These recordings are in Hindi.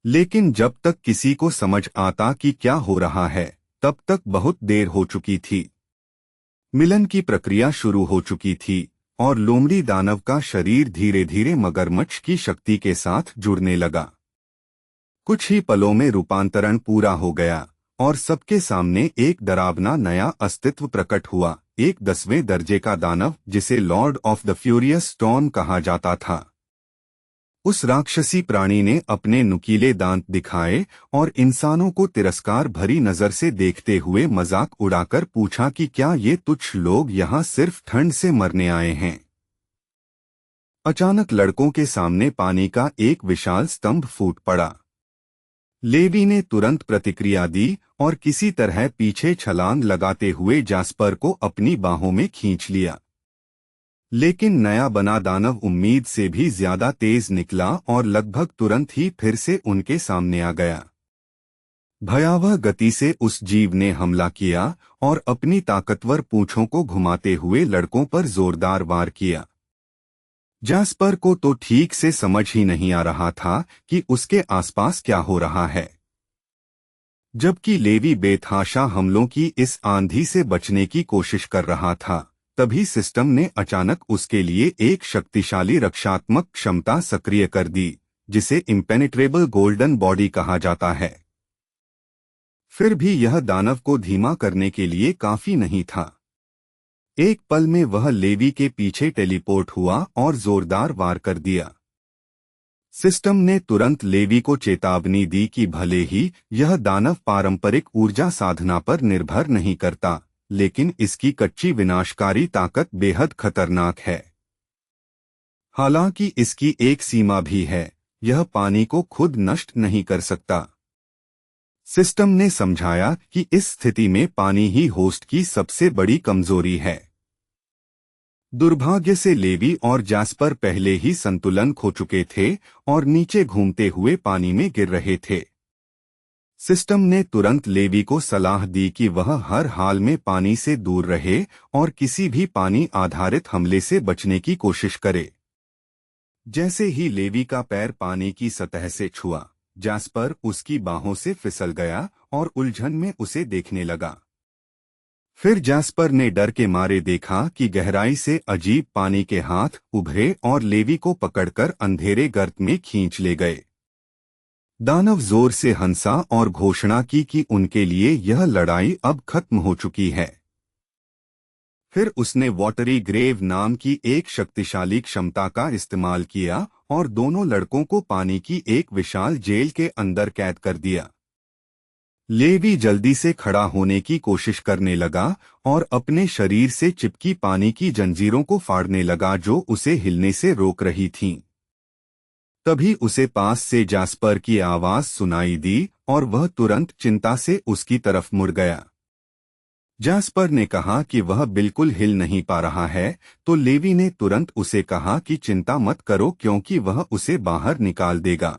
लेकिन जब तक किसी को समझ आता कि क्या हो रहा है, तब तक बहुत देर हो चुकी थी। मिलन की प्रक्रिया शुरू हो चुकी थी और लोमड़ी दानव का शरीर धीरे धीरे मगरमच्छ की शक्ति के साथ जुड़ने लगा। कुछ ही पलों में रूपांतरण पूरा हो गया और सबके सामने एक डरावना नया अस्तित्व प्रकट हुआ, एक 10वें दर्जे का दानव जिसे Lord of the furious storm कहा जाता था। उस राक्षसी प्राणी ने अपने नुकीले दांत दिखाए और इंसानों को तिरस्कार भरी नजर से देखते हुए मजाक उड़ाकर पूछा कि क्या ये तुच्छ लोग यहाँ सिर्फ ठंड से मरने आए हैं। अचानक लड़कों के सामने पानी का एक विशाल स्तंभ फूट पड़ा। लेवी ने तुरंत प्रतिक्रिया दी और किसी तरह पीछे छलांग लगाते हुए जास्पर को अपनी बाहों में खींच लिया। लेकिन नया बना दानव उम्मीद से भी ज्यादा तेज निकला और लगभग तुरंत ही फिर से उनके सामने आ गया। भयावह गति से उस जीव ने हमला किया और अपनी ताकतवर पूंछों को घुमाते हुए लड़कों पर जोरदार वार किया। जास्पर को तो ठीक से समझ ही नहीं आ रहा था कि उसके आसपास क्या हो रहा है, जबकि लेवी बेतहाशा हमलों की इस आंधी से बचने की कोशिश कर रहा था। तभी सिस्टम ने अचानक उसके लिए एक शक्तिशाली रक्षात्मक क्षमता सक्रिय कर दी, जिसे इम्पेनिट्रेबल गोल्डन बॉडी कहा जाता है। फिर भी यह दानव को धीमा करने के लिए काफी नहीं था। एक पल में वह लेवी के पीछे टेलीपोर्ट हुआ और जोरदार वार कर दिया। सिस्टम ने तुरंत लेवी को चेतावनी दी कि भले ही यह दानव पारंपरिक ऊर्जा साधना पर निर्भर नहीं करता, लेकिन इसकी कच्ची विनाशकारी ताकत बेहद खतरनाक है। हालांकि इसकी एक सीमा भी है, यह पानी को खुद नष्ट नहीं कर सकता। सिस्टम ने समझाया कि इस स्थिति में पानी ही होस्ट की सबसे बड़ी कमजोरी है। दुर्भाग्य से लेवी और जास्पर पहले ही संतुलन खो चुके थे और नीचे घूमते हुए पानी में गिर रहे थे। सिस्टम ने तुरंत लेवी को सलाह दी कि वह हर हाल में पानी से दूर रहे और किसी भी पानी आधारित हमले से बचने की कोशिश करे। जैसे ही लेवी का पैर पानी की सतह से छुआ, जास्पर उसकी बाहों से फिसल गया और उलझन में उसे देखने लगा। फिर जास्पर ने डर के मारे देखा कि गहराई से अजीब पानी के हाथ उभरे और लेवी को पकड़कर अंधेरे गर्त में खींच ले गए। दानव जोर से हंसा और घोषणा की कि उनके लिए यह लड़ाई अब खत्म हो चुकी है। फिर उसने वॉटरी ग्रेव नाम की एक शक्तिशाली क्षमता का इस्तेमाल किया और दोनों लड़कों को पानी की एक विशाल जेल के अंदर कैद कर दिया। लेवी जल्दी से खड़ा होने की कोशिश करने लगा और अपने शरीर से चिपकी पानी की जंजीरों को फाड़ने लगा जो उसे हिलने से रोक रही थीं। तभी उसे पास से जास्पर की आवाज सुनाई दी और वह तुरंत चिंता से उसकी तरफ मुड़ गया। जास्पर ने कहा कि वह बिल्कुल हिल नहीं पा रहा है, तो लेवी ने तुरंत उसे कहा कि चिंता मत करो क्योंकि वह उसे बाहर निकाल देगा।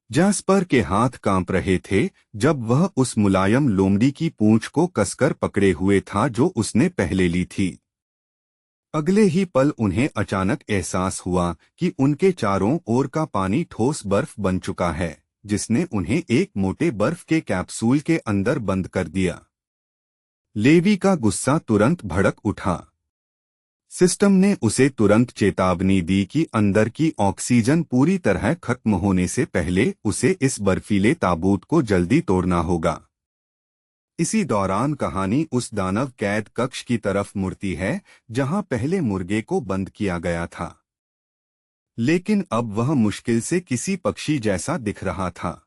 जास्पर के हाथ कांप रहे थे जब वह उस मुलायम लोमड़ी की पूंछ को कसकर पकड़े हुए था जो उसने पहले ली थी। अगले ही पल उन्हें अचानक एहसास हुआ कि उनके चारों ओर का पानी ठोस बर्फ बन चुका है, जिसने उन्हें एक मोटे बर्फ के कैप्सूल के अंदर बंद कर दिया। लेवी का गुस्सा तुरंत भड़क उठा। सिस्टम ने उसे तुरंत चेतावनी दी कि अंदर की ऑक्सीजन पूरी तरह खत्म होने से पहले उसे इस बर्फीले ताबूत को जल्दी तोड़ना होगा। इसी दौरान कहानी उस दानव कैद कक्ष की तरफ मुड़ती है जहां पहले मुर्गे को बंद किया गया था, लेकिन अब वह मुश्किल से किसी पक्षी जैसा दिख रहा था।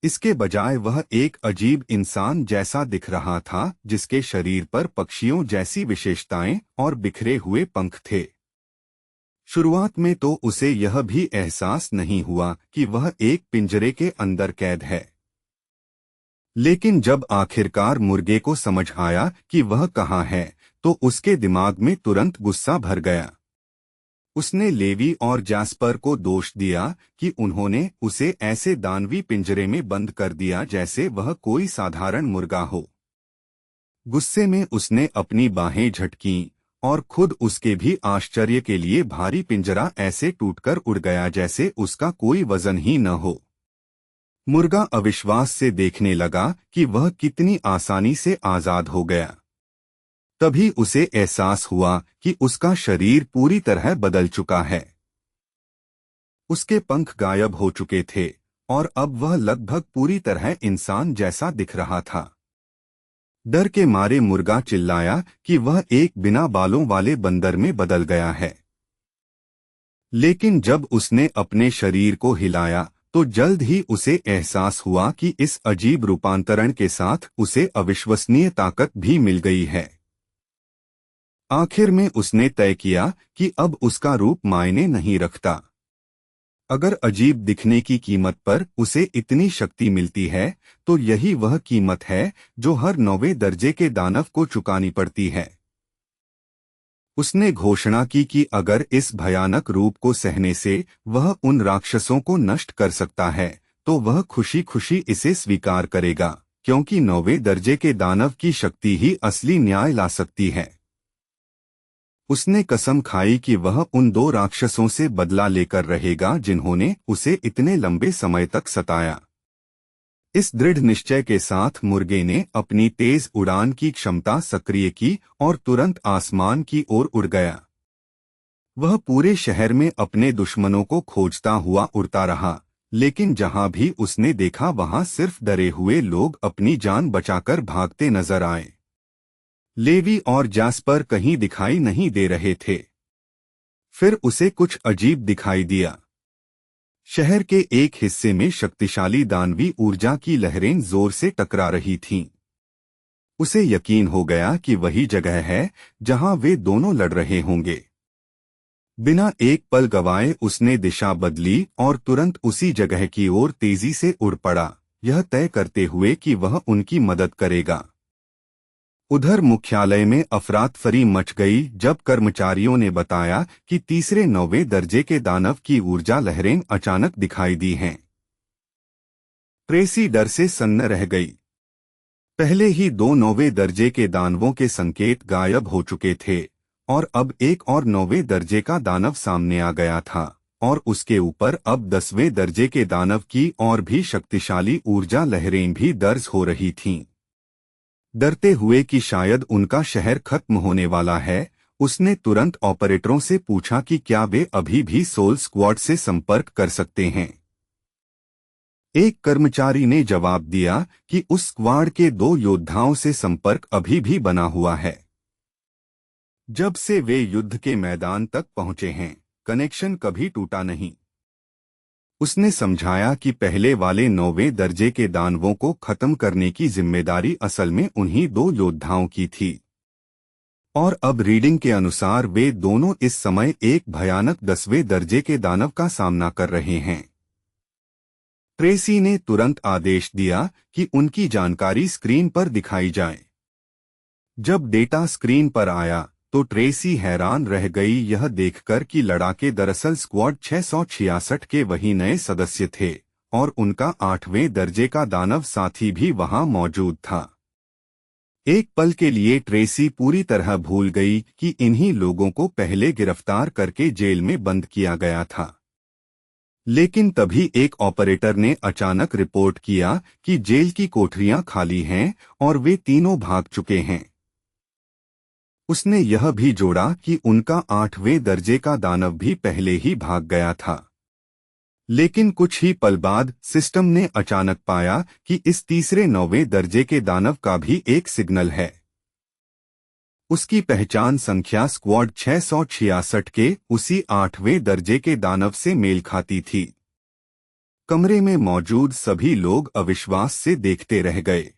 इसके बजाय वह एक अजीब इंसान जैसा दिख रहा था जिसके शरीर पर पक्षियों जैसी विशेषताएं और बिखरे हुए पंख थे। शुरुआत में तो उसे यह भी एहसास नहीं हुआ कि वह एक पिंजरे के अंदर कैद है, लेकिन जब आखिरकार मुर्गे को समझ आया कि वह कहाँ है, तो उसके दिमाग में तुरंत गुस्सा भर गया। उसने लेवी और जास्पर को दोष दिया कि उन्होंने उसे ऐसे दानवी पिंजरे में बंद कर दिया जैसे वह कोई साधारण मुर्गा हो। गुस्से में उसने अपनी बाहें झटकीं और खुद उसके भी आश्चर्य के लिए भारी पिंजरा ऐसे टूटकर उड़ गया जैसे उसका कोई वजन ही न हो। मुर्गा अविश्वास से देखने लगा कि वह कितनी आसानी से आजाद हो गया। तभी उसे एहसास हुआ कि उसका शरीर पूरी तरह बदल चुका है। उसके पंख गायब हो चुके थे और अब वह लगभग पूरी तरह इंसान जैसा दिख रहा था। डर के मारे मुर्गा चिल्लाया कि वह एक बिना बालों वाले बंदर में बदल गया है। लेकिन जब उसने अपने शरीर को हिलाया तो जल्द ही उसे एहसास हुआ कि इस अजीब रूपांतरण के साथ उसे अविश्वसनीय ताकत भी मिल गई है। आखिर में उसने तय किया कि अब उसका रूप मायने नहीं रखता। अगर अजीब दिखने की कीमत पर उसे इतनी शक्ति मिलती है तो यही वह कीमत है जो हर 9वें दर्जे के दानव को चुकानी पड़ती है। उसने घोषणा की कि अगर इस भयानक रूप को सहने से वह उन राक्षसों को नष्ट कर सकता है तो वह खुशी खुशी इसे स्वीकार करेगा, क्योंकि 9वें दर्जे के दानव की शक्ति ही असली न्याय ला सकती है। उसने कसम खाई कि वह उन 2 राक्षसों से बदला लेकर रहेगा जिन्होंने उसे इतने लंबे समय तक सताया। इस दृढ़ निश्चय के साथ मुर्गे ने अपनी तेज उड़ान की क्षमता सक्रिय की और तुरंत आसमान की ओर उड़ गया। वह पूरे शहर में अपने दुश्मनों को खोजता हुआ उड़ता रहा, लेकिन जहां भी उसने देखा वहां सिर्फ डरे हुए लोग अपनी जान बचाकर भागते नजर आए। लेवी और जास्पर कहीं दिखाई नहीं दे रहे थे। फिर उसे कुछ अजीब दिखाई दिया। शहर के एक हिस्से में शक्तिशाली दानवी ऊर्जा की लहरें जोर से टकरा रही थीं। उसे यकीन हो गया कि वही जगह है जहां वे दोनों लड़ रहे होंगे। बिना एक पल गवाए उसने दिशा बदली और तुरंत उसी जगह की ओर तेजी से उड़ पड़ा, यह तय करते हुए कि वह उनकी मदद करेगा। उधर मुख्यालय में अफरातफरी मच गई जब कर्मचारियों ने बताया कि तीसरे 9वें दर्जे के दानव की ऊर्जा लहरें अचानक दिखाई दी हैं। ट्रेसी डर से सन्न रह गई। पहले ही 2 9वें दर्जे के दानवों के संकेत गायब हो चुके थे और अब एक और 9वें दर्जे का दानव सामने आ गया था और उसके ऊपर अब 10वें दर्जे के दानव की और भी शक्तिशाली ऊर्जा लहरें भी दर्ज हो रही थीं। डरते हुए कि शायद उनका शहर खत्म होने वाला है, उसने तुरंत ऑपरेटरों से पूछा कि क्या वे अभी भी सोल स्क्वाड से संपर्क कर सकते हैं। एक कर्मचारी ने जवाब दिया कि उस स्क्वाड के 2 योद्धाओं से संपर्क अभी भी बना हुआ है। जब से वे युद्ध के मैदान तक पहुंचे हैं, कनेक्शन कभी टूटा नहीं। उसने समझाया कि पहले वाले 9वें दर्जे के दानवों को खत्म करने की जिम्मेदारी असल में उन्हीं 2 योद्धाओं की थी और अब रीडिंग के अनुसार वे दोनों इस समय एक भयानक 10वें दर्जे के दानव का सामना कर रहे हैं। ट्रेसी ने तुरंत आदेश दिया कि उनकी जानकारी स्क्रीन पर दिखाई जाए। जब डेटा स्क्रीन पर आया तो ट्रेसी हैरान रह गई यह देखकर कि लड़ाके दरअसल स्क्वाड 666 के वही नए सदस्य थे और उनका 8वें दर्जे का दानव साथी भी वहां मौजूद था। एक पल के लिए ट्रेसी पूरी तरह भूल गई कि इन्हीं लोगों को पहले गिरफ्तार करके जेल में बंद किया गया था। लेकिन तभी एक ऑपरेटर ने अचानक रिपोर्ट किया कि जेल की कोठरियां खाली हैं और वे तीनों भाग चुके हैं। उसने यह भी जोड़ा कि उनका 8वें दर्जे का दानव भी पहले ही भाग गया था। लेकिन कुछ ही पल बाद सिस्टम ने अचानक पाया कि इस तीसरे 9वें दर्जे के दानव का भी एक सिग्नल है। उसकी पहचान संख्या स्क्वाड 666 के उसी 8वें दर्जे के दानव से मेल खाती थी। कमरे में मौजूद सभी लोग अविश्वास से देखते रह गए।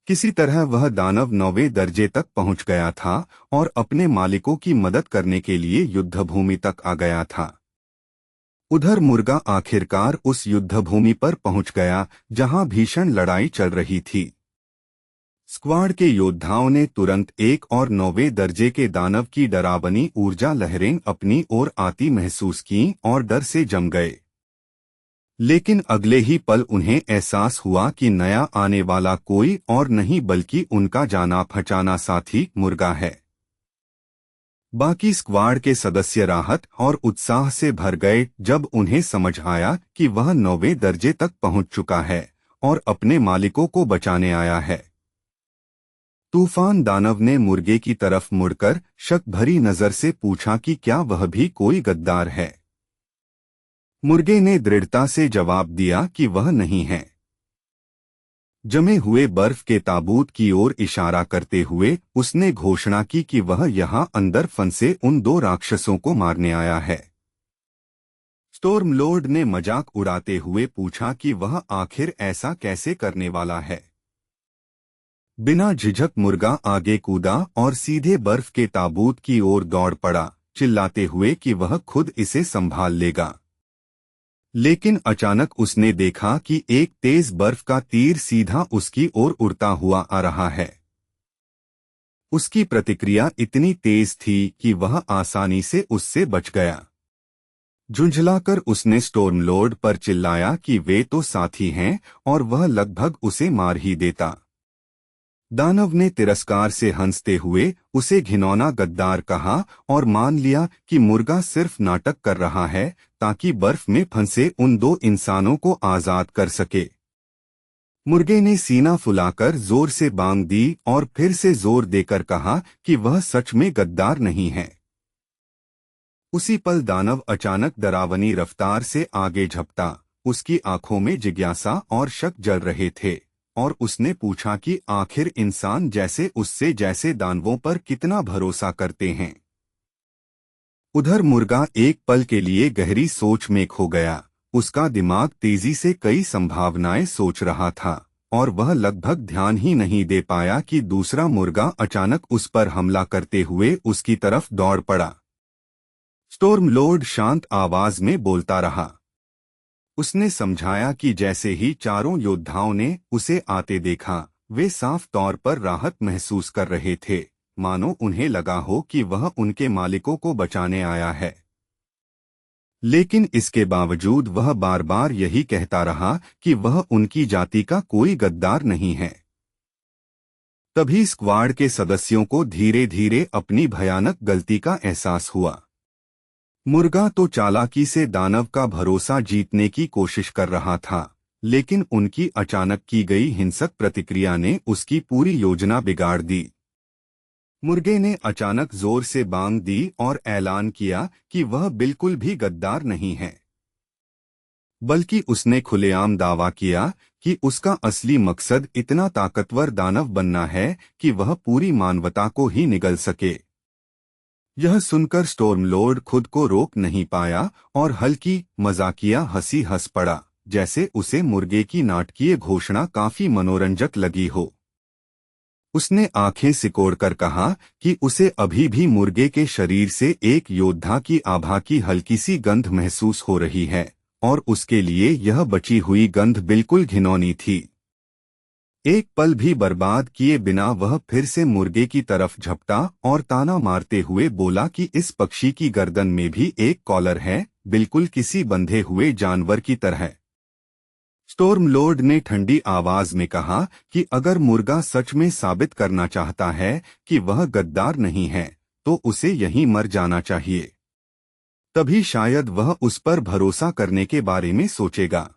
किसी तरह वह दानव 9वें दर्जे तक पहुंच गया था और अपने मालिकों की मदद करने के लिए युद्धभूमि तक आ गया था। उधर मुर्गा आखिरकार उस युद्धभूमि पर पहुंच गया जहां भीषण लड़ाई चल रही थी। स्क्वाड के योद्धाओं ने तुरंत एक और 9वें दर्जे के दानव की डरावनी ऊर्जा लहरें अपनी ओर आती महसूस कीं और डर से जम गए। लेकिन अगले ही पल उन्हें एहसास हुआ कि नया आने वाला कोई और नहीं बल्कि उनका जाना पहचाना साथी मुर्गा है। बाकी स्क्वाड के सदस्य राहत और उत्साह से भर गए जब उन्हें समझ आया कि वह 9वें दर्जे तक पहुंच चुका है और अपने मालिकों को बचाने आया है। तूफान दानव ने मुर्गे की तरफ मुड़कर शक भरी नजर से पूछा कि क्या वह भी कोई गद्दार है। मुर्गे ने दृढ़ता से जवाब दिया कि वह नहीं है। जमे हुए बर्फ के ताबूत की ओर इशारा करते हुए उसने घोषणा की कि वह यहाँ अंदर फंसे उन 2 राक्षसों को मारने आया है। स्टॉर्म लॉर्ड ने मजाक उड़ाते हुए पूछा कि वह आखिर ऐसा कैसे करने वाला है। बिना झिझक मुर्गा आगे कूदा और सीधे बर्फ के ताबूत की ओर दौड़ पड़ा, चिल्लाते हुए कि वह खुद इसे संभाल लेगा। लेकिन अचानक उसने देखा कि एक तेज बर्फ का तीर सीधा उसकी ओर उड़ता हुआ आ रहा है। उसकी प्रतिक्रिया इतनी तेज थी कि वह आसानी से उससे बच गया। झुंझलाकर उसने स्टॉर्म लॉर्ड पर चिल्लाया कि वे तो साथी हैं और वह लगभग उसे मार ही देता। दानव ने तिरस्कार से हंसते हुए उसे घिनौना गद्दार कहा और मान लिया कि मुर्गा सिर्फ नाटक कर रहा है ताकि बर्फ में फंसे उन 2 इंसानों को आजाद कर सके। मुर्गे ने सीना फुलाकर जोर से बांग दी और फिर से जोर देकर कहा कि वह सच में गद्दार नहीं है। उसी पल दानव अचानक डरावनी रफ्तार से आगे झपटा। उसकी आंखों में जिज्ञासा और शक जल रहे थे और उसने पूछा कि आखिर इंसान जैसे दानवों पर कितना भरोसा करते हैं। उधर मुर्गा एक पल के लिए गहरी सोच में खो गया। उसका दिमाग तेजी से कई संभावनाएं सोच रहा था और वह लगभग ध्यान ही नहीं दे पाया कि दूसरा मुर्गा अचानक उस पर हमला करते हुए उसकी तरफ दौड़ पड़ा। स्टॉर्म लॉर्ड शांत आवाज में बोलता रहा। उसने समझाया कि जैसे ही चारों योद्धाओं ने उसे आते देखा, वे साफ तौर पर राहत महसूस कर रहे थे, मानो उन्हें लगा हो कि वह उनके मालिकों को बचाने आया है। लेकिन इसके बावजूद वह बार बार यही कहता रहा कि वह उनकी जाति का कोई गद्दार नहीं है। तभी स्क्वाड के सदस्यों को धीरे धीरे अपनी भयानक गलती का एहसास हुआ। मुर्गा तो चालाकी से दानव का भरोसा जीतने की कोशिश कर रहा था, लेकिन उनकी अचानक की गई हिंसक प्रतिक्रिया ने उसकी पूरी योजना बिगाड़ दी। मुर्गे ने अचानक जोर से बांग दी और ऐलान किया कि वह बिल्कुल भी गद्दार नहीं है, बल्कि उसने खुलेआम दावा किया कि उसका असली मकसद इतना ताकतवर दानव बनना है कि वह पूरी मानवता को ही निगल सके। यह सुनकर स्टॉर्म लॉर्ड खुद को रोक नहीं पाया और हल्की मजाकिया हंसी हंस पड़ा, जैसे उसे मुर्गे की नाटकीय घोषणा काफी मनोरंजक लगी हो। उसने आंखें सिकोड़कर कहा कि उसे अभी भी मुर्गे के शरीर से एक योद्धा की आभा की हल्की सी गंध महसूस हो रही है और उसके लिए यह बची हुई गंध बिल्कुल घिनौनी थी। एक पल भी बर्बाद किए बिना वह फिर से मुर्गे की तरफ झपटा और ताना मारते हुए बोला कि इस पक्षी की गर्दन में भी एक कॉलर है, बिल्कुल किसी बंधे हुए जानवर की तरह। स्टॉर्म लॉर्ड ने ठंडी आवाज में कहा कि अगर मुर्गा सच में साबित करना चाहता है कि वह गद्दार नहीं है, तो उसे यहीं मर जाना चाहिए। तभी शायद वह उस पर भरोसा करने के बारे में सोचेगा।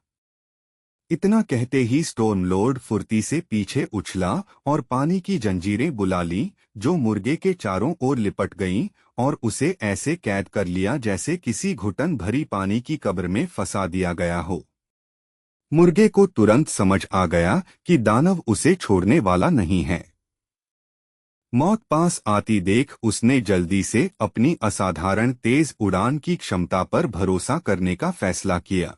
इतना कहते ही स्टॉर्म लॉर्ड फुर्ती से पीछे उछला और पानी की जंजीरें बुला ली, जो मुर्गे के चारों ओर लिपट गईं और उसे ऐसे कैद कर लिया जैसे किसी घुटन भरी पानी की कब्र में फंसा दिया गया हो। मुर्गे को तुरंत समझ आ गया कि दानव उसे छोड़ने वाला नहीं है। मौत पास आती देख उसने जल्दी से अपनी असाधारण तेज उड़ान की क्षमता पर भरोसा करने का फैसला किया।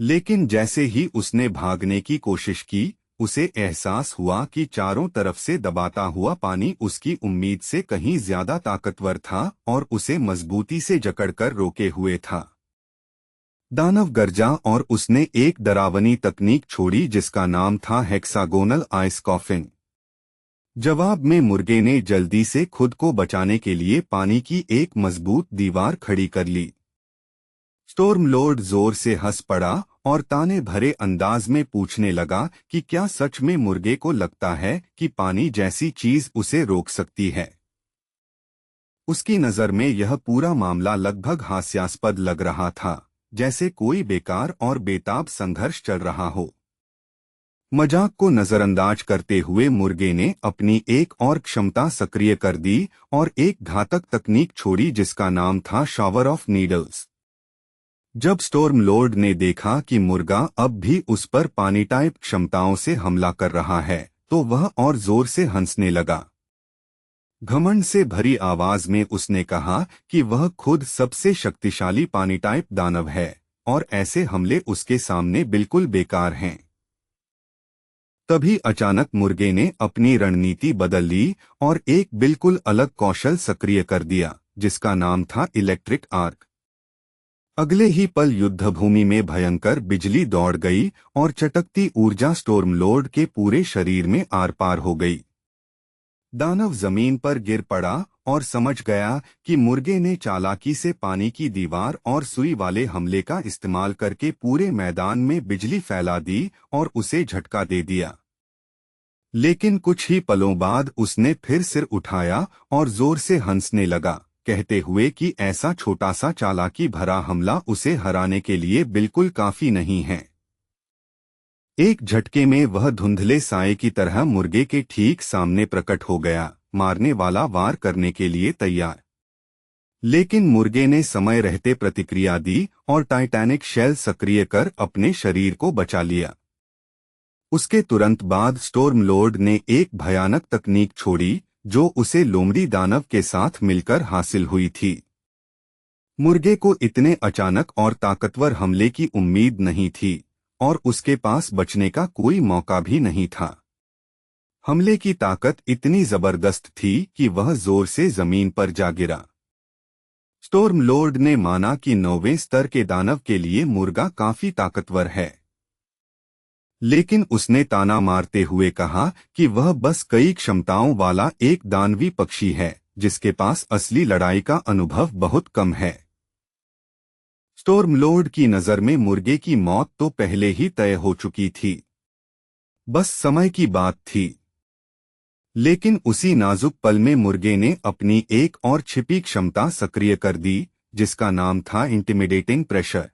लेकिन जैसे ही उसने भागने की कोशिश की, उसे एहसास हुआ कि चारों तरफ से दबाता हुआ पानी उसकी उम्मीद से कहीं ज्यादा ताकतवर था और उसे मजबूती से जकड़कर रोके हुए था। दानव गरजा और उसने एक डरावनी तकनीक छोड़ी जिसका नाम था हेक्सागोनल आइस कॉफिन। जवाब में मुर्गे ने जल्दी से खुद को बचाने के लिए पानी की एक मजबूत दीवार खड़ी कर ली। स्टॉर्म लॉर्ड जोर से हंस पड़ा और ताने भरे अंदाज में पूछने लगा कि क्या सच में मुर्गे को लगता है कि पानी जैसी चीज उसे रोक सकती है। उसकी नजर में यह पूरा मामला लगभग हास्यास्पद लग रहा था, जैसे कोई बेकार और बेताब संघर्ष चल रहा हो। मजाक को नजरअंदाज करते हुए मुर्गे ने अपनी एक और क्षमता सक्रिय कर दी और एक घातक तकनीक छोड़ी जिसका नाम था शॉवर ऑफ नीडल्स। जब स्टॉर्म लॉर्ड ने देखा कि मुर्गा अब भी उस पर पानी टाइप क्षमताओं से हमला कर रहा है, तो वह और जोर से हंसने लगा। घमंड से भरी आवाज में उसने कहा कि वह खुद सबसे शक्तिशाली पानी टाइप दानव है और ऐसे हमले उसके सामने बिल्कुल बेकार हैं। तभी अचानक मुर्गे ने अपनी रणनीति बदल ली और एक बिल्कुल अलग कौशल सक्रिय कर दिया, जिसका नाम था इलेक्ट्रिक आर्क। अगले ही पल युद्धभूमि में भयंकर बिजली दौड़ गई और चटकती ऊर्जा स्टॉर्म लॉर्ड के पूरे शरीर में आर पार हो गई। दानव जमीन पर गिर पड़ा और समझ गया कि मुर्गे ने चालाकी से पानी की दीवार और सुई वाले हमले का इस्तेमाल करके पूरे मैदान में बिजली फैला दी और उसे झटका दे दिया। लेकिन कुछ ही पलों बाद उसने फिर सिर उठाया और जोर से हंसने लगा, कहते हुए कि ऐसा छोटा सा चालाकी भरा हमला उसे हराने के लिए बिल्कुल काफी नहीं है। एक झटके में वह धुंधले साए की तरह मुर्गे के ठीक सामने प्रकट हो गया, मारने वाला वार करने के लिए तैयार। लेकिन मुर्गे ने समय रहते प्रतिक्रिया दी और टाइटैनिक शेल सक्रिय कर अपने शरीर को बचा लिया। उसके तुरंत बाद स्टॉर्म लॉर्ड ने एक भयानक तकनीक छोड़ी जो उसे लोमड़ी दानव के साथ मिलकर हासिल हुई थी। मुर्गे को इतने अचानक और ताकतवर हमले की उम्मीद नहीं थी और उसके पास बचने का कोई मौका भी नहीं था। हमले की ताकत इतनी जबरदस्त थी कि वह जोर से जमीन पर जा गिरा। स्टॉर्म लॉर्ड ने माना कि 9वें स्तर के दानव के लिए मुर्गा काफी ताकतवर है, लेकिन उसने ताना मारते हुए कहा कि वह बस कई क्षमताओं वाला एक दानवी पक्षी है जिसके पास असली लड़ाई का अनुभव बहुत कम है। स्टॉर्म लॉर्ड की नजर में मुर्गे की मौत तो पहले ही तय हो चुकी थी, बस समय की बात थी। लेकिन उसी नाजुक पल में मुर्गे ने अपनी एक और छिपी क्षमता सक्रिय कर दी, जिसका नाम था इंटिमिडेटिंग प्रेशर।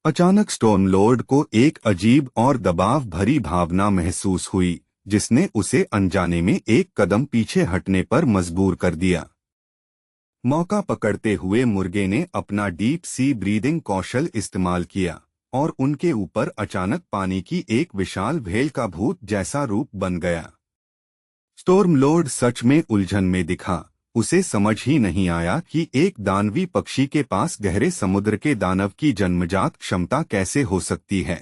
अचानक स्टॉर्म लॉर्ड को एक अजीब और दबाव भरी भावना महसूस हुई, जिसने उसे अनजाने में एक कदम पीछे हटने पर मजबूर कर दिया। मौका पकड़ते हुए मुर्गे ने अपना डीप सी ब्रीदिंग कौशल इस्तेमाल किया और उनके ऊपर अचानक पानी की एक विशाल व्हेल का भूत जैसा रूप बन गया। स्टॉर्म लॉर्ड सच में उलझन में दिखा। उसे समझ ही नहीं आया कि एक दानवी पक्षी के पास गहरे समुद्र के दानव की जन्मजात क्षमता कैसे हो सकती है।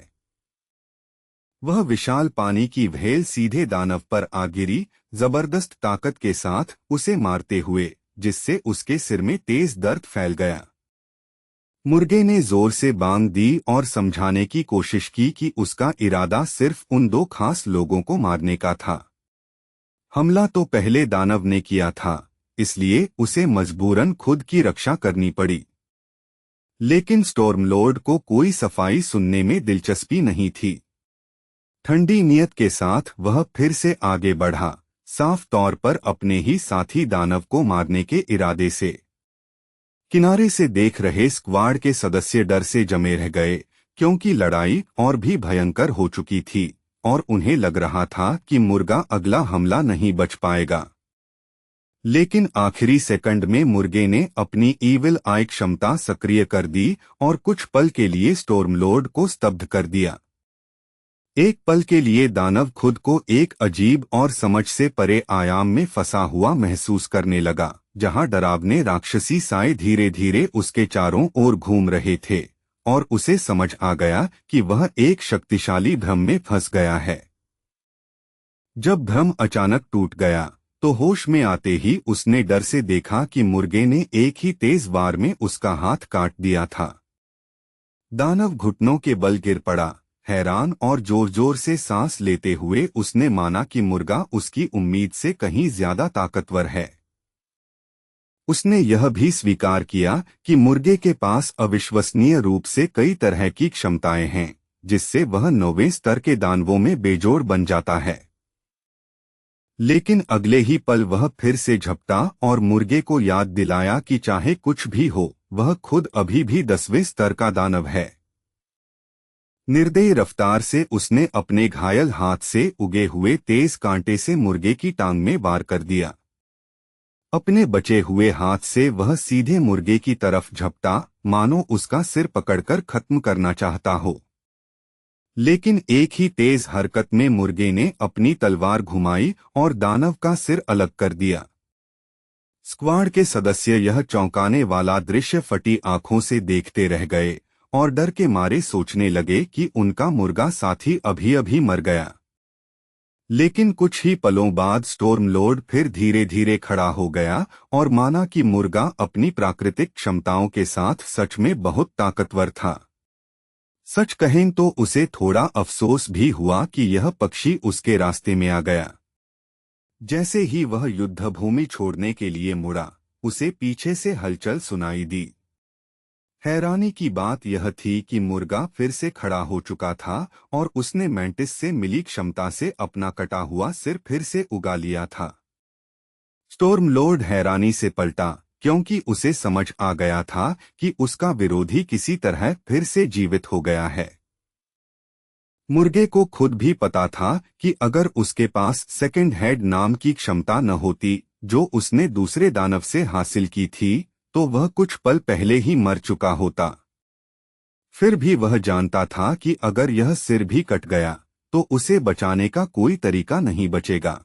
वह विशाल पानी की व्हेल सीधे दानव पर आ गिरी, जबरदस्त ताकत के साथ उसे मारते हुए, जिससे उसके सिर में तेज दर्द फैल गया। मुर्गे ने जोर से बांग दी और समझाने की कोशिश की कि उसका इरादा सिर्फ उन 2 खास लोगों को मारने का था। हमला तो पहले दानव ने किया था, इसलिए उसे मजबूरन खुद की रक्षा करनी पड़ी। लेकिन स्टॉर्म लॉर्ड को कोई सफाई सुनने में दिलचस्पी नहीं थी। ठंडी नियत के साथ वह फिर से आगे बढ़ा, साफ तौर पर अपने ही साथी दानव को मारने के इरादे से। किनारे से देख रहे स्क्वाड के सदस्य डर से जमे रह गए, क्योंकि लड़ाई और भी भयंकर हो चुकी थी और उन्हें लग रहा था कि मुर्गा अगला हमला नहीं बच पाएगा। लेकिन आखिरी सेकंड में मुर्गे ने अपनी ईविल आई क्षमता सक्रिय कर दी और कुछ पल के लिए स्टॉर्म लॉर्ड को स्तब्ध कर दिया। एक पल के लिए दानव खुद को एक अजीब और समझ से परे आयाम में फंसा हुआ महसूस करने लगा, जहां डरावने राक्षसी साए धीरे धीरे उसके चारों ओर घूम रहे थे और उसे समझ आ गया कि वह एक शक्तिशाली भ्रम में फंस गया है। जब भ्रम अचानक टूट गया तो होश में आते ही उसने डर से देखा कि मुर्गे ने एक ही तेज वार में उसका हाथ काट दिया था। दानव घुटनों के बल गिर पड़ा, हैरान और जोर जोर से सांस लेते हुए उसने माना कि मुर्गा उसकी उम्मीद से कहीं ज्यादा ताकतवर है। उसने यह भी स्वीकार किया कि मुर्गे के पास अविश्वसनीय रूप से कई तरह की क्षमताएं हैं, जिससे वह 9वें स्तर के दानवों में बेजोड़ बन जाता है। लेकिन अगले ही पल वह फिर से झपटा और मुर्गे को याद दिलाया कि चाहे कुछ भी हो, वह खुद अभी भी 10वें स्तर का दानव है। निर्दयी रफ्तार से उसने अपने घायल हाथ से उगे हुए तेज कांटे से मुर्गे की टांग में वार कर दिया। अपने बचे हुए हाथ से वह सीधे मुर्गे की तरफ झपटा, मानो उसका सिर पकड़कर खत्म करना चाहता हो। लेकिन एक ही तेज हरकत में मुर्गे ने अपनी तलवार घुमाई और दानव का सिर अलग कर दिया। स्क्वाड के सदस्य यह चौंकाने वाला दृश्य फटी आंखों से देखते रह गए और डर के मारे सोचने लगे कि उनका मुर्गा साथी अभी अभी मर गया। लेकिन कुछ ही पलों बाद स्टॉर्म लॉर्ड फिर धीरे धीरे खड़ा हो गया और माना कि मुर्गा अपनी प्राकृतिक क्षमताओं के साथ सच में बहुत ताकतवर था। सच कहें तो उसे थोड़ा अफसोस भी हुआ कि यह पक्षी उसके रास्ते में आ गया। जैसे ही वह युद्धभूमि छोड़ने के लिए मुड़ा, उसे पीछे से हलचल सुनाई दी। हैरानी की बात यह थी कि मुर्गा फिर से खड़ा हो चुका था और उसने मैंटिस से मिली क्षमता से अपना कटा हुआ सिर फिर से उगा लिया था। स्टॉर्म लॉर्ड हैरानी से पलटा, क्योंकि उसे समझ आ गया था कि उसका विरोधी किसी तरह फिर से जीवित हो गया है। मुर्गे को खुद भी पता था कि अगर उसके पास सेकंड हेड नाम की क्षमता न होती, जो उसने दूसरे दानव से हासिल की थी, तो वह कुछ पल पहले ही मर चुका होता। फिर भी वह जानता था कि अगर यह सिर भी कट गया, तो उसे बचाने का कोई तरीका नहीं बचेगा।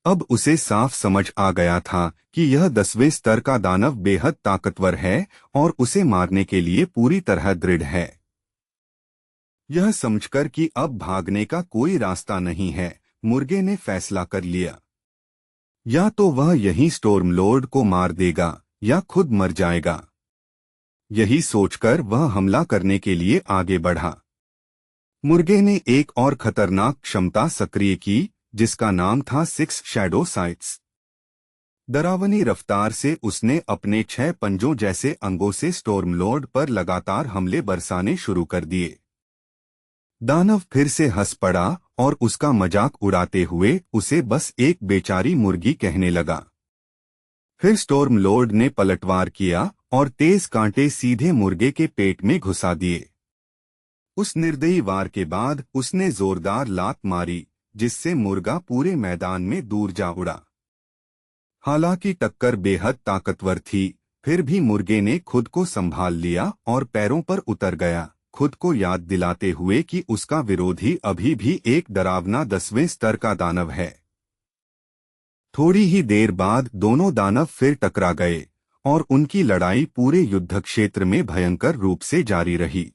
अब उसे साफ समझ आ गया था कि यह 10वें स्तर का दानव बेहद ताकतवर है और उसे मारने के लिए पूरी तरह दृढ़ है। यह समझकर कि अब भागने का कोई रास्ता नहीं है, मुर्गे ने फैसला कर लिया। या तो वह यहीं स्टॉर्म लॉर्ड को मार देगा या खुद मर जाएगा। यही सोचकर वह हमला करने के लिए आगे बढ़ा। मुर्गे ने एक और खतरनाक क्षमता सक्रिय की, जिसका नाम था 6 शैडो साइट्स। डरावनी रफ्तार से उसने अपने 6 पंजों जैसे अंगों से स्टॉर्म लॉर्ड पर लगातार हमले बरसाने शुरू कर दिए। दानव फिर से हंस पड़ा और उसका मजाक उड़ाते हुए उसे बस एक बेचारी मुर्गी कहने लगा। फिर स्टॉर्म लॉर्ड ने पलटवार किया और तेज कांटे सीधे मुर्गे के पेट में घुसा दिए। उस निर्दयी वार के बाद उसने जोरदार लात मारी, जिससे मुर्गा पूरे मैदान में दूर जा उड़ा। हालांकि टक्कर बेहद ताकतवर थी, फिर भी मुर्गे ने खुद को संभाल लिया और पैरों पर उतर गया, खुद को याद दिलाते हुए कि उसका विरोधी अभी भी एक डरावना 10वें स्तर का दानव है। थोड़ी ही देर बाद दोनों दानव फिर टकरा गए और उनकी लड़ाई पूरे युद्ध क्षेत्र में भयंकर रूप से जारी रही।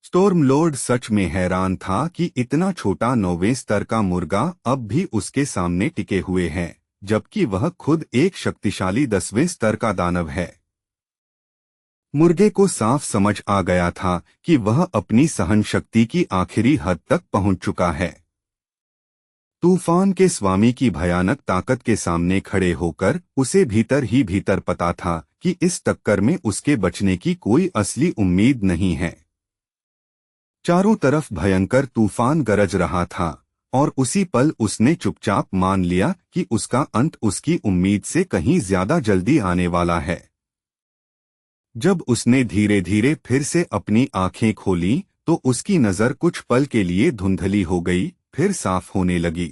स्टॉर्म लॉर्ड सच में हैरान था कि इतना छोटा 9वें स्तर का मुर्गा अब भी उसके सामने टिके हुए है, जबकि वह खुद एक शक्तिशाली 10वें स्तर का दानव है। मुर्गे को साफ समझ आ गया था कि वह अपनी सहन शक्ति की आखिरी हद तक पहुंच चुका है। तूफान के स्वामी की भयानक ताकत के सामने खड़े होकर उसे भीतर ही भीतर पता था कि इस टक्कर में उसके बचने की कोई असली उम्मीद नहीं है। चारों तरफ भयंकर तूफान गरज रहा था और उसी पल उसने चुपचाप मान लिया कि उसका अंत उसकी उम्मीद से कहीं ज्यादा जल्दी आने वाला है। जब उसने धीरे धीरे फिर से अपनी आंखें खोलीं, तो उसकी नजर कुछ पल के लिए धुंधली हो गई, फिर साफ होने लगी।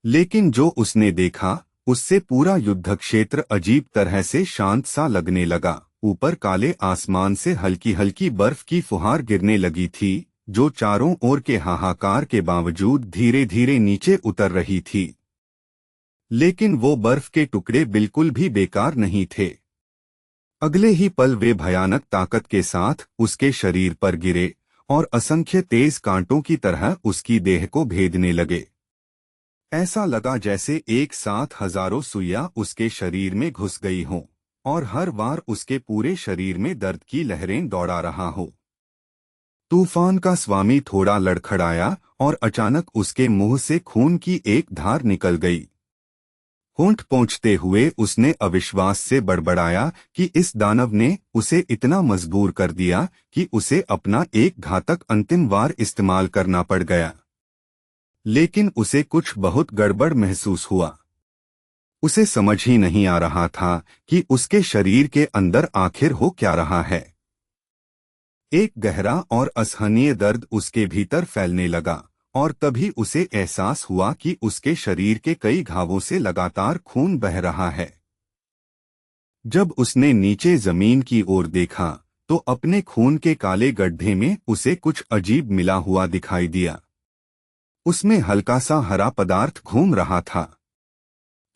लेकिन जो उसने देखा, उससे पूरा युद्ध क्षेत्र अजीब तरह से शांत सा लगने लगा। ऊपर काले आसमान से हल्की हल्की बर्फ की फुहार गिरने लगी थी, जो चारों ओर के हाहाकार के बावजूद धीरे धीरे नीचे उतर रही थी। लेकिन वो बर्फ के टुकड़े बिल्कुल भी बेकार नहीं थे। अगले ही पल वे भयानक ताकत के साथ उसके शरीर पर गिरे और असंख्य तेज कांटों की तरह उसकी देह को भेदने लगे। ऐसा लगा जैसे एक साथ हजारों सुइयां उसके शरीर में घुस गई हों और हर बार उसके पूरे शरीर में दर्द की लहरें दौड़ा रहा हो। तूफान का स्वामी थोड़ा लड़खड़ाया और अचानक उसके मुंह से खून की एक धार निकल गई। होंठ पोंछते हुए उसने अविश्वास से बड़बड़ाया कि इस दानव ने उसे इतना मजबूर कर दिया कि उसे अपना एक घातक अंतिम वार इस्तेमाल करना पड़ गया। लेकिन उसे कुछ बहुत गड़बड़ महसूस हुआ। उसे समझ ही नहीं आ रहा था कि उसके शरीर के अंदर आखिर हो क्या रहा है। एक गहरा और असहनीय दर्द उसके भीतर फैलने लगा और तभी उसे एहसास हुआ कि उसके शरीर के कई घावों से लगातार खून बह रहा है। जब उसने नीचे जमीन की ओर देखा तो अपने खून के काले गड्ढे में उसे कुछ अजीब मिला हुआ दिखाई दिया। उसमें हल्का सा हरा पदार्थ घूम रहा था।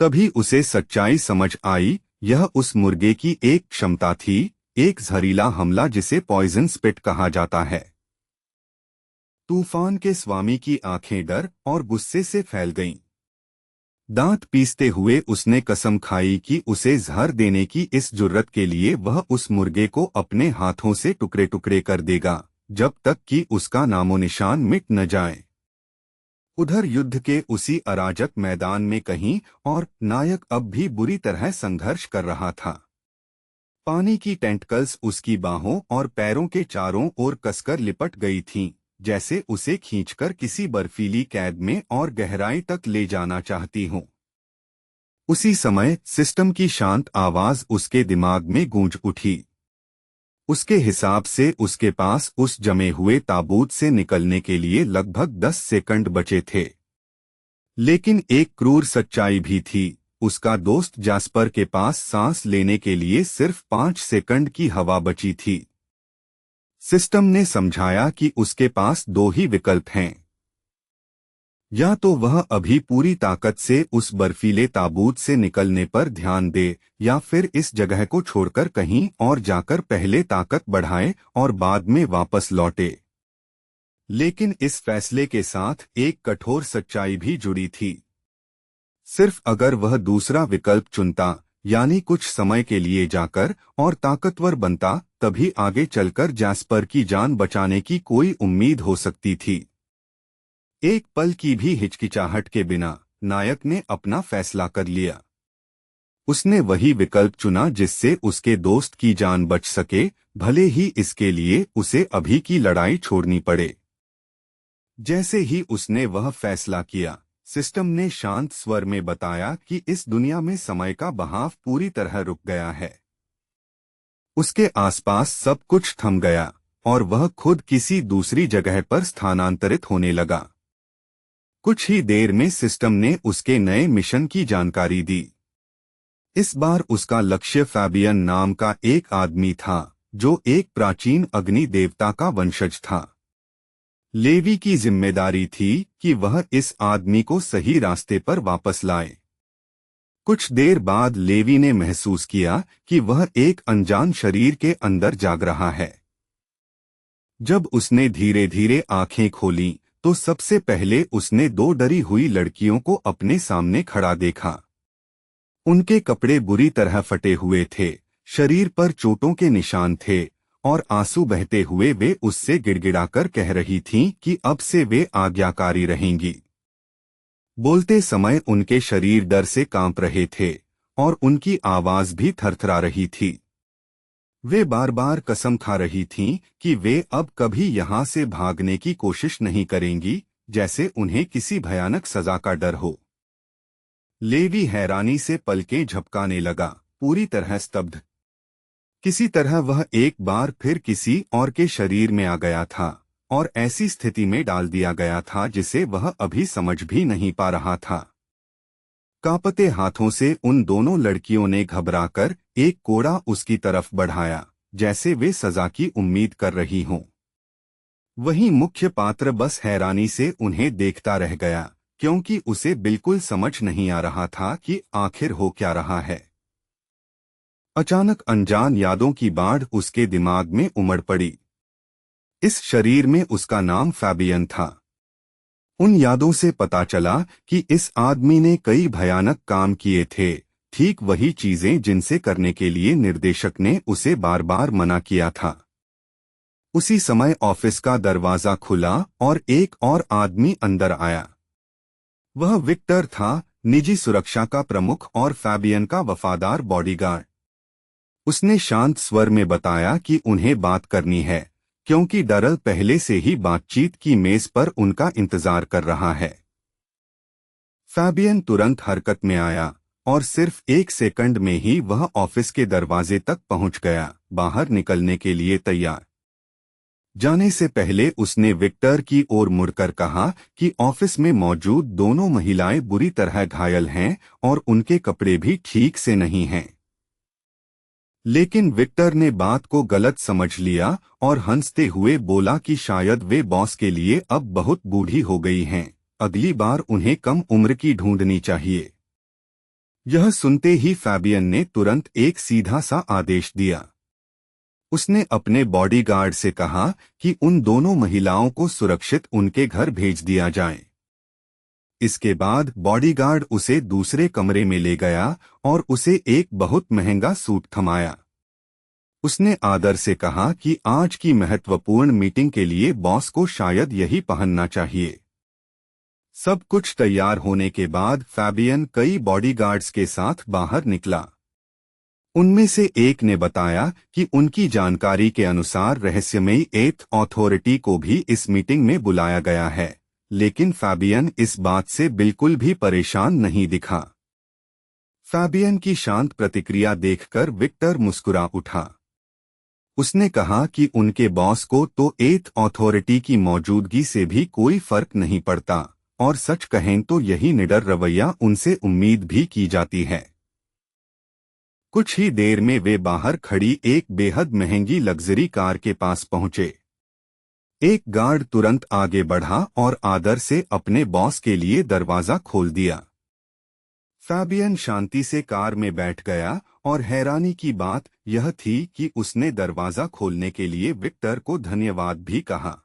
तभी उसे सच्चाई समझ आई, यह उस मुर्गे की एक क्षमता थी, एक जहरीला हमला जिसे पॉइजन स्पिट कहा जाता है। तूफान के स्वामी की आंखें डर और गुस्से से फैल गईं। दांत पीसते हुए उसने कसम खाई कि उसे जहर देने की इस जुर्रत के लिए वह उस मुर्गे को अपने हाथों से टुकड़े टुकड़े कर देगा, जब तक कि उसका नामो निशान मिट न जाए। उधर युद्ध के उसी अराजक मैदान में कहीं और नायक अब भी बुरी तरह संघर्ष कर रहा था। पानी की टेंटकल्स उसकी बाहों और पैरों के चारों ओर कसकर लिपट गई थीं, जैसे उसे खींचकर किसी बर्फीली कैद में और गहराई तक ले जाना चाहती हों। उसी समय सिस्टम की शांत आवाज उसके दिमाग में गूंज उठी। उसके हिसाब से उसके पास उस जमे हुए ताबूत से निकलने के लिए लगभग 10 सेकंड बचे थे। लेकिन एक क्रूर सच्चाई भी थी, उसका दोस्त जास्पर के पास सांस लेने के लिए सिर्फ 5 सेकंड की हवा बची थी। सिस्टम ने समझाया कि उसके पास दो ही विकल्प हैं। या तो वह अभी पूरी ताकत से उस बर्फीले ताबूत से निकलने पर ध्यान दे, या फिर इस जगह को छोड़कर कहीं और जाकर पहले ताकत बढ़ाए और बाद में वापस लौटे। लेकिन इस फैसले के साथ एक कठोर सच्चाई भी जुड़ी थी। सिर्फ अगर वह दूसरा विकल्प चुनता, यानी कुछ समय के लिए जाकर और ताकतवर बनता, तभी आगे चलकर जैस्पर की जान बचाने की कोई उम्मीद हो सकती थी। एक पल की भी हिचकिचाहट के बिना नायक ने अपना फैसला कर लिया। उसने वही विकल्प चुना जिससे उसके दोस्त की जान बच सके, भले ही इसके लिए उसे अभी की लड़ाई छोड़नी पड़े। जैसे ही उसने वह फैसला किया, सिस्टम ने शांत स्वर में बताया कि इस दुनिया में समय का बहाव पूरी तरह रुक गया है। उसके आसपास सब कुछ थम गया और वह खुद किसी दूसरी जगह पर स्थानांतरित होने लगा। कुछ ही देर में सिस्टम ने उसके नए मिशन की जानकारी दी। इस बार उसका लक्ष्य फैबियन नाम का एक आदमी था, जो एक प्राचीन अग्नि देवता का वंशज था। लेवी की जिम्मेदारी थी कि वह इस आदमी को सही रास्ते पर वापस लाए। कुछ देर बाद लेवी ने महसूस किया कि वह एक अनजान शरीर के अंदर जाग रहा है। जब उसने धीरे धीरे आंखें खोलीं, तो सबसे पहले उसने दो डरी हुई लड़कियों को अपने सामने खड़ा देखा। उनके कपड़े बुरी तरह फटे हुए थे, शरीर पर चोटों के निशान थे और आंसू बहते हुए वे उससे गिड़गिड़ाकर कह रही थीं कि अब से वे आज्ञाकारी रहेंगी। बोलते समय उनके शरीर डर से कांप रहे थे और उनकी आवाज भी थरथरा रही थी। वे बार बार कसम खा रही थीं कि वे अब कभी यहाँ से भागने की कोशिश नहीं करेंगी, जैसे उन्हें किसी भयानक सजा का डर हो। लेवी हैरानी से पलकें झपकाने लगा, पूरी तरह स्तब्ध। किसी तरह वह एक बार फिर किसी और के शरीर में आ गया था और ऐसी स्थिति में डाल दिया गया था जिसे वह अभी समझ भी नहीं पा रहा था। कांपते हाथों से उन दोनों लड़कियों ने घबराकर एक कोड़ा उसकी तरफ बढ़ाया, जैसे वे सजा की उम्मीद कर रही हों। वहीं मुख्य पात्र बस हैरानी से उन्हें देखता रह गया, क्योंकि उसे बिल्कुल समझ नहीं आ रहा था कि आखिर हो क्या रहा है। अचानक अनजान यादों की बाढ़ उसके दिमाग में उमड़ पड़ी। इस शरीर में उसका नाम फैबियन था। उन यादों से पता चला कि इस आदमी ने कई भयानक काम किए थे, ठीक वही चीजें जिनसे करने के लिए निर्देशक ने उसे बार बार मना किया था। उसी समय ऑफिस का दरवाजा खुला और एक और आदमी अंदर आया। वह विक्टर था, निजी सुरक्षा का प्रमुख और फैबियन का वफादार बॉडीगार्ड। उसने शांत स्वर में बताया कि उन्हें बात करनी है, क्योंकि डरल पहले से ही बातचीत की मेज पर उनका इंतजार कर रहा है। फैबियन तुरंत हरकत में आया और सिर्फ 1 सेकंड में ही वह ऑफिस के दरवाजे तक पहुंच गया, बाहर निकलने के लिए तैयार। जाने से पहले उसने विक्टर की ओर मुड़कर कहा कि ऑफिस में मौजूद दोनों महिलाएं बुरी तरह घायल हैं और उनके कपड़े भी ठीक से नहीं हैं। लेकिन विक्टर ने बात को गलत समझ लिया और हंसते हुए बोला कि शायद वे बॉस के लिए अब बहुत बूढ़ी हो गई हैं, अगली बार उन्हें कम उम्र की ढूंढनी चाहिए। यह सुनते ही फैबियन ने तुरंत एक सीधा सा आदेश दिया। उसने अपने बॉडीगार्ड से कहा कि उन दोनों महिलाओं को सुरक्षित उनके घर भेज दिया जाए। इसके बाद बॉडीगार्ड उसे दूसरे कमरे में ले गया और उसे एक बहुत महंगा सूट थमाया। उसने आदर से कहा कि आज की महत्वपूर्ण मीटिंग के लिए बॉस को शायद यही पहनना चाहिए। सब कुछ तैयार होने के बाद फैबियन कई बॉडीगार्ड्स के साथ बाहर निकला। उनमें से एक ने बताया कि उनकी जानकारी के अनुसार रहस्यमयी एथ अथॉरिटी को भी इस मीटिंग में बुलाया गया है, लेकिन फैबियन इस बात से बिल्कुल भी परेशान नहीं दिखा। फैबियन की शांत प्रतिक्रिया देखकर विक्टर मुस्कुरा उठा। उसने कहा कि उनके बॉस को तो एथ अथॉरिटी की मौजूदगी से भी कोई फर्क नहीं पड़ता, और सच कहें तो यही निडर रवैया उनसे उम्मीद भी की जाती है। कुछ ही देर में वे बाहर खड़ी एक बेहद महंगी लग्जरी कार के पास पहुंचे। एक गार्ड तुरंत आगे बढ़ा और आदर से अपने बॉस के लिए दरवाजा खोल दिया। फैबियन शांति से कार में बैठ गया और हैरानी की बात यह थी कि उसने दरवाजा खोलने के लिए विक्टर को धन्यवाद भी कहा।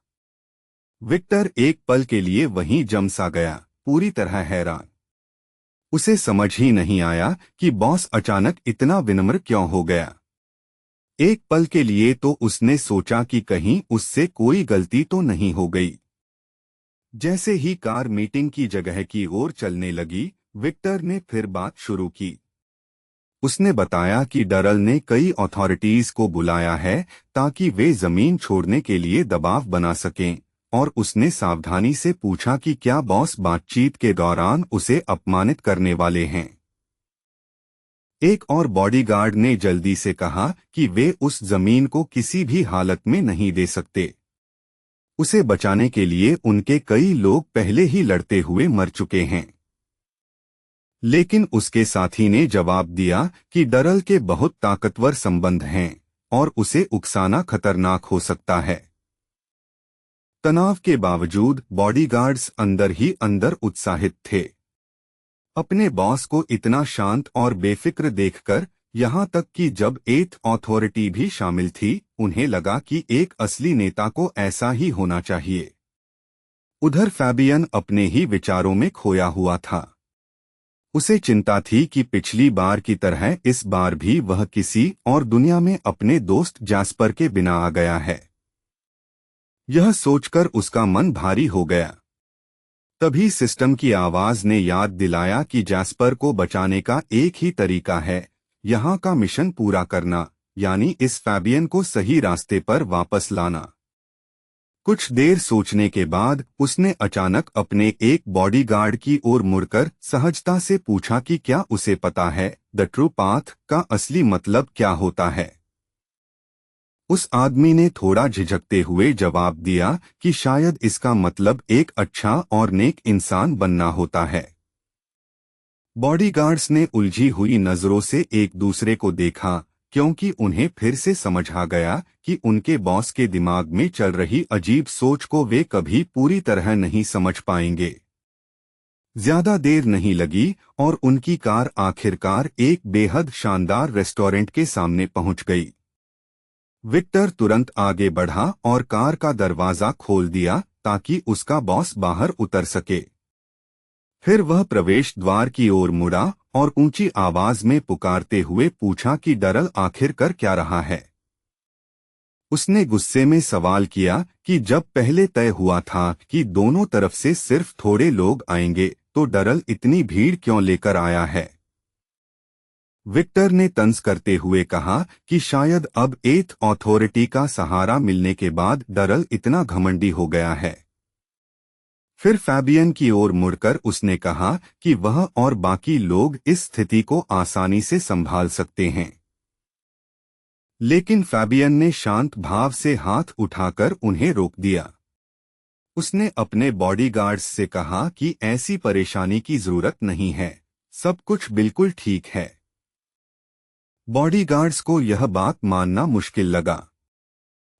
विक्टर एक पल के लिए वहीं जम सा गया, पूरी तरह हैरान। उसे समझ ही नहीं आया कि बॉस अचानक इतना विनम्र क्यों हो गया। एक पल के लिए तो उसने सोचा कि कहीं उससे कोई गलती तो नहीं हो गई। जैसे ही कार मीटिंग की जगह की ओर चलने लगी, विक्टर ने फिर बात शुरू की। उसने बताया कि डरल ने कई अथॉरिटीज को बुलाया है ताकि वे जमीन छोड़ने के लिए दबाव बना सकें, और उसने सावधानी से पूछा कि क्या बॉस बातचीत के दौरान उसे अपमानित करने वाले हैं। एक और बॉडीगार्ड ने जल्दी से कहा कि वे उस जमीन को किसी भी हालत में नहीं दे सकते। उसे बचाने के लिए उनके कई लोग पहले ही लड़ते हुए मर चुके हैं। लेकिन उसके साथी ने जवाब दिया कि डरल के बहुत ताकतवर संबंध हैं और उसे उकसाना खतरनाक हो सकता है। तनाव के बावजूद बॉडीगार्ड्स अंदर ही अंदर उत्साहित थे। अपने बॉस को इतना शांत और बेफिक्र देखकर, यहाँ तक कि जब एथ अथॉरिटी भी शामिल थी, उन्हें लगा कि एक असली नेता को ऐसा ही होना चाहिए। उधर फैबियन अपने ही विचारों में खोया हुआ था। उसे चिंता थी कि पिछली बार की तरह इस बार भी वह किसी और दुनिया में अपने दोस्त जैस्पर के बिना आ गया है। यह सोचकर उसका मन भारी हो गया। तभी सिस्टम की आवाज ने याद दिलाया कि जैस्पर को बचाने का एक ही तरीका है, यहाँ का मिशन पूरा करना, यानी इस फैबियन को सही रास्ते पर वापस लाना। कुछ देर सोचने के बाद उसने अचानक अपने एक बॉडीगार्ड की ओर मुड़कर सहजता से पूछा कि क्या उसे पता है द ट्रू पाथ का असली मतलब क्या होता है। उस आदमी ने थोड़ा झिझकते हुए जवाब दिया कि शायद इसका मतलब एक अच्छा और नेक इंसान बनना होता है। बॉडीगार्ड्स ने उलझी हुई नजरों से एक दूसरे को देखा, क्योंकि उन्हें फिर से समझ आ गया कि उनके बॉस के दिमाग में चल रही अजीब सोच को वे कभी पूरी तरह नहीं समझ पाएंगे। ज्यादा देर नहीं लगी और उनकी कार आखिरकार एक बेहद शानदार रेस्टोरेंट के सामने पहुंच गई। विक्टर तुरंत आगे बढ़ा और कार का दरवाजा खोल दिया ताकि उसका बॉस बाहर उतर सके। फिर वह प्रवेश द्वार की ओर मुड़ा और ऊंची आवाज में पुकारते हुए पूछा कि डरल आखिर कर क्या रहा है। उसने गुस्से में सवाल किया कि जब पहले तय हुआ था कि दोनों तरफ से सिर्फ थोड़े लोग आएंगे, तो डरल इतनी भीड़ क्यों लेकर आया है। विक्टर ने तंज करते हुए कहा कि शायद अब एथ अथॉरिटी का सहारा मिलने के बाद डरल इतना घमंडी हो गया है। फिर फैबियन की ओर मुड़कर उसने कहा कि वह और बाकी लोग इस स्थिति को आसानी से संभाल सकते हैं। लेकिन फैबियन ने शांत भाव से हाथ उठाकर उन्हें रोक दिया। उसने अपने बॉडीगार्ड्स से कहा कि ऐसी परेशानी की जरूरत नहीं है, सब कुछ बिल्कुल ठीक है। बॉडीगार्ड्स को यह बात मानना मुश्किल लगा।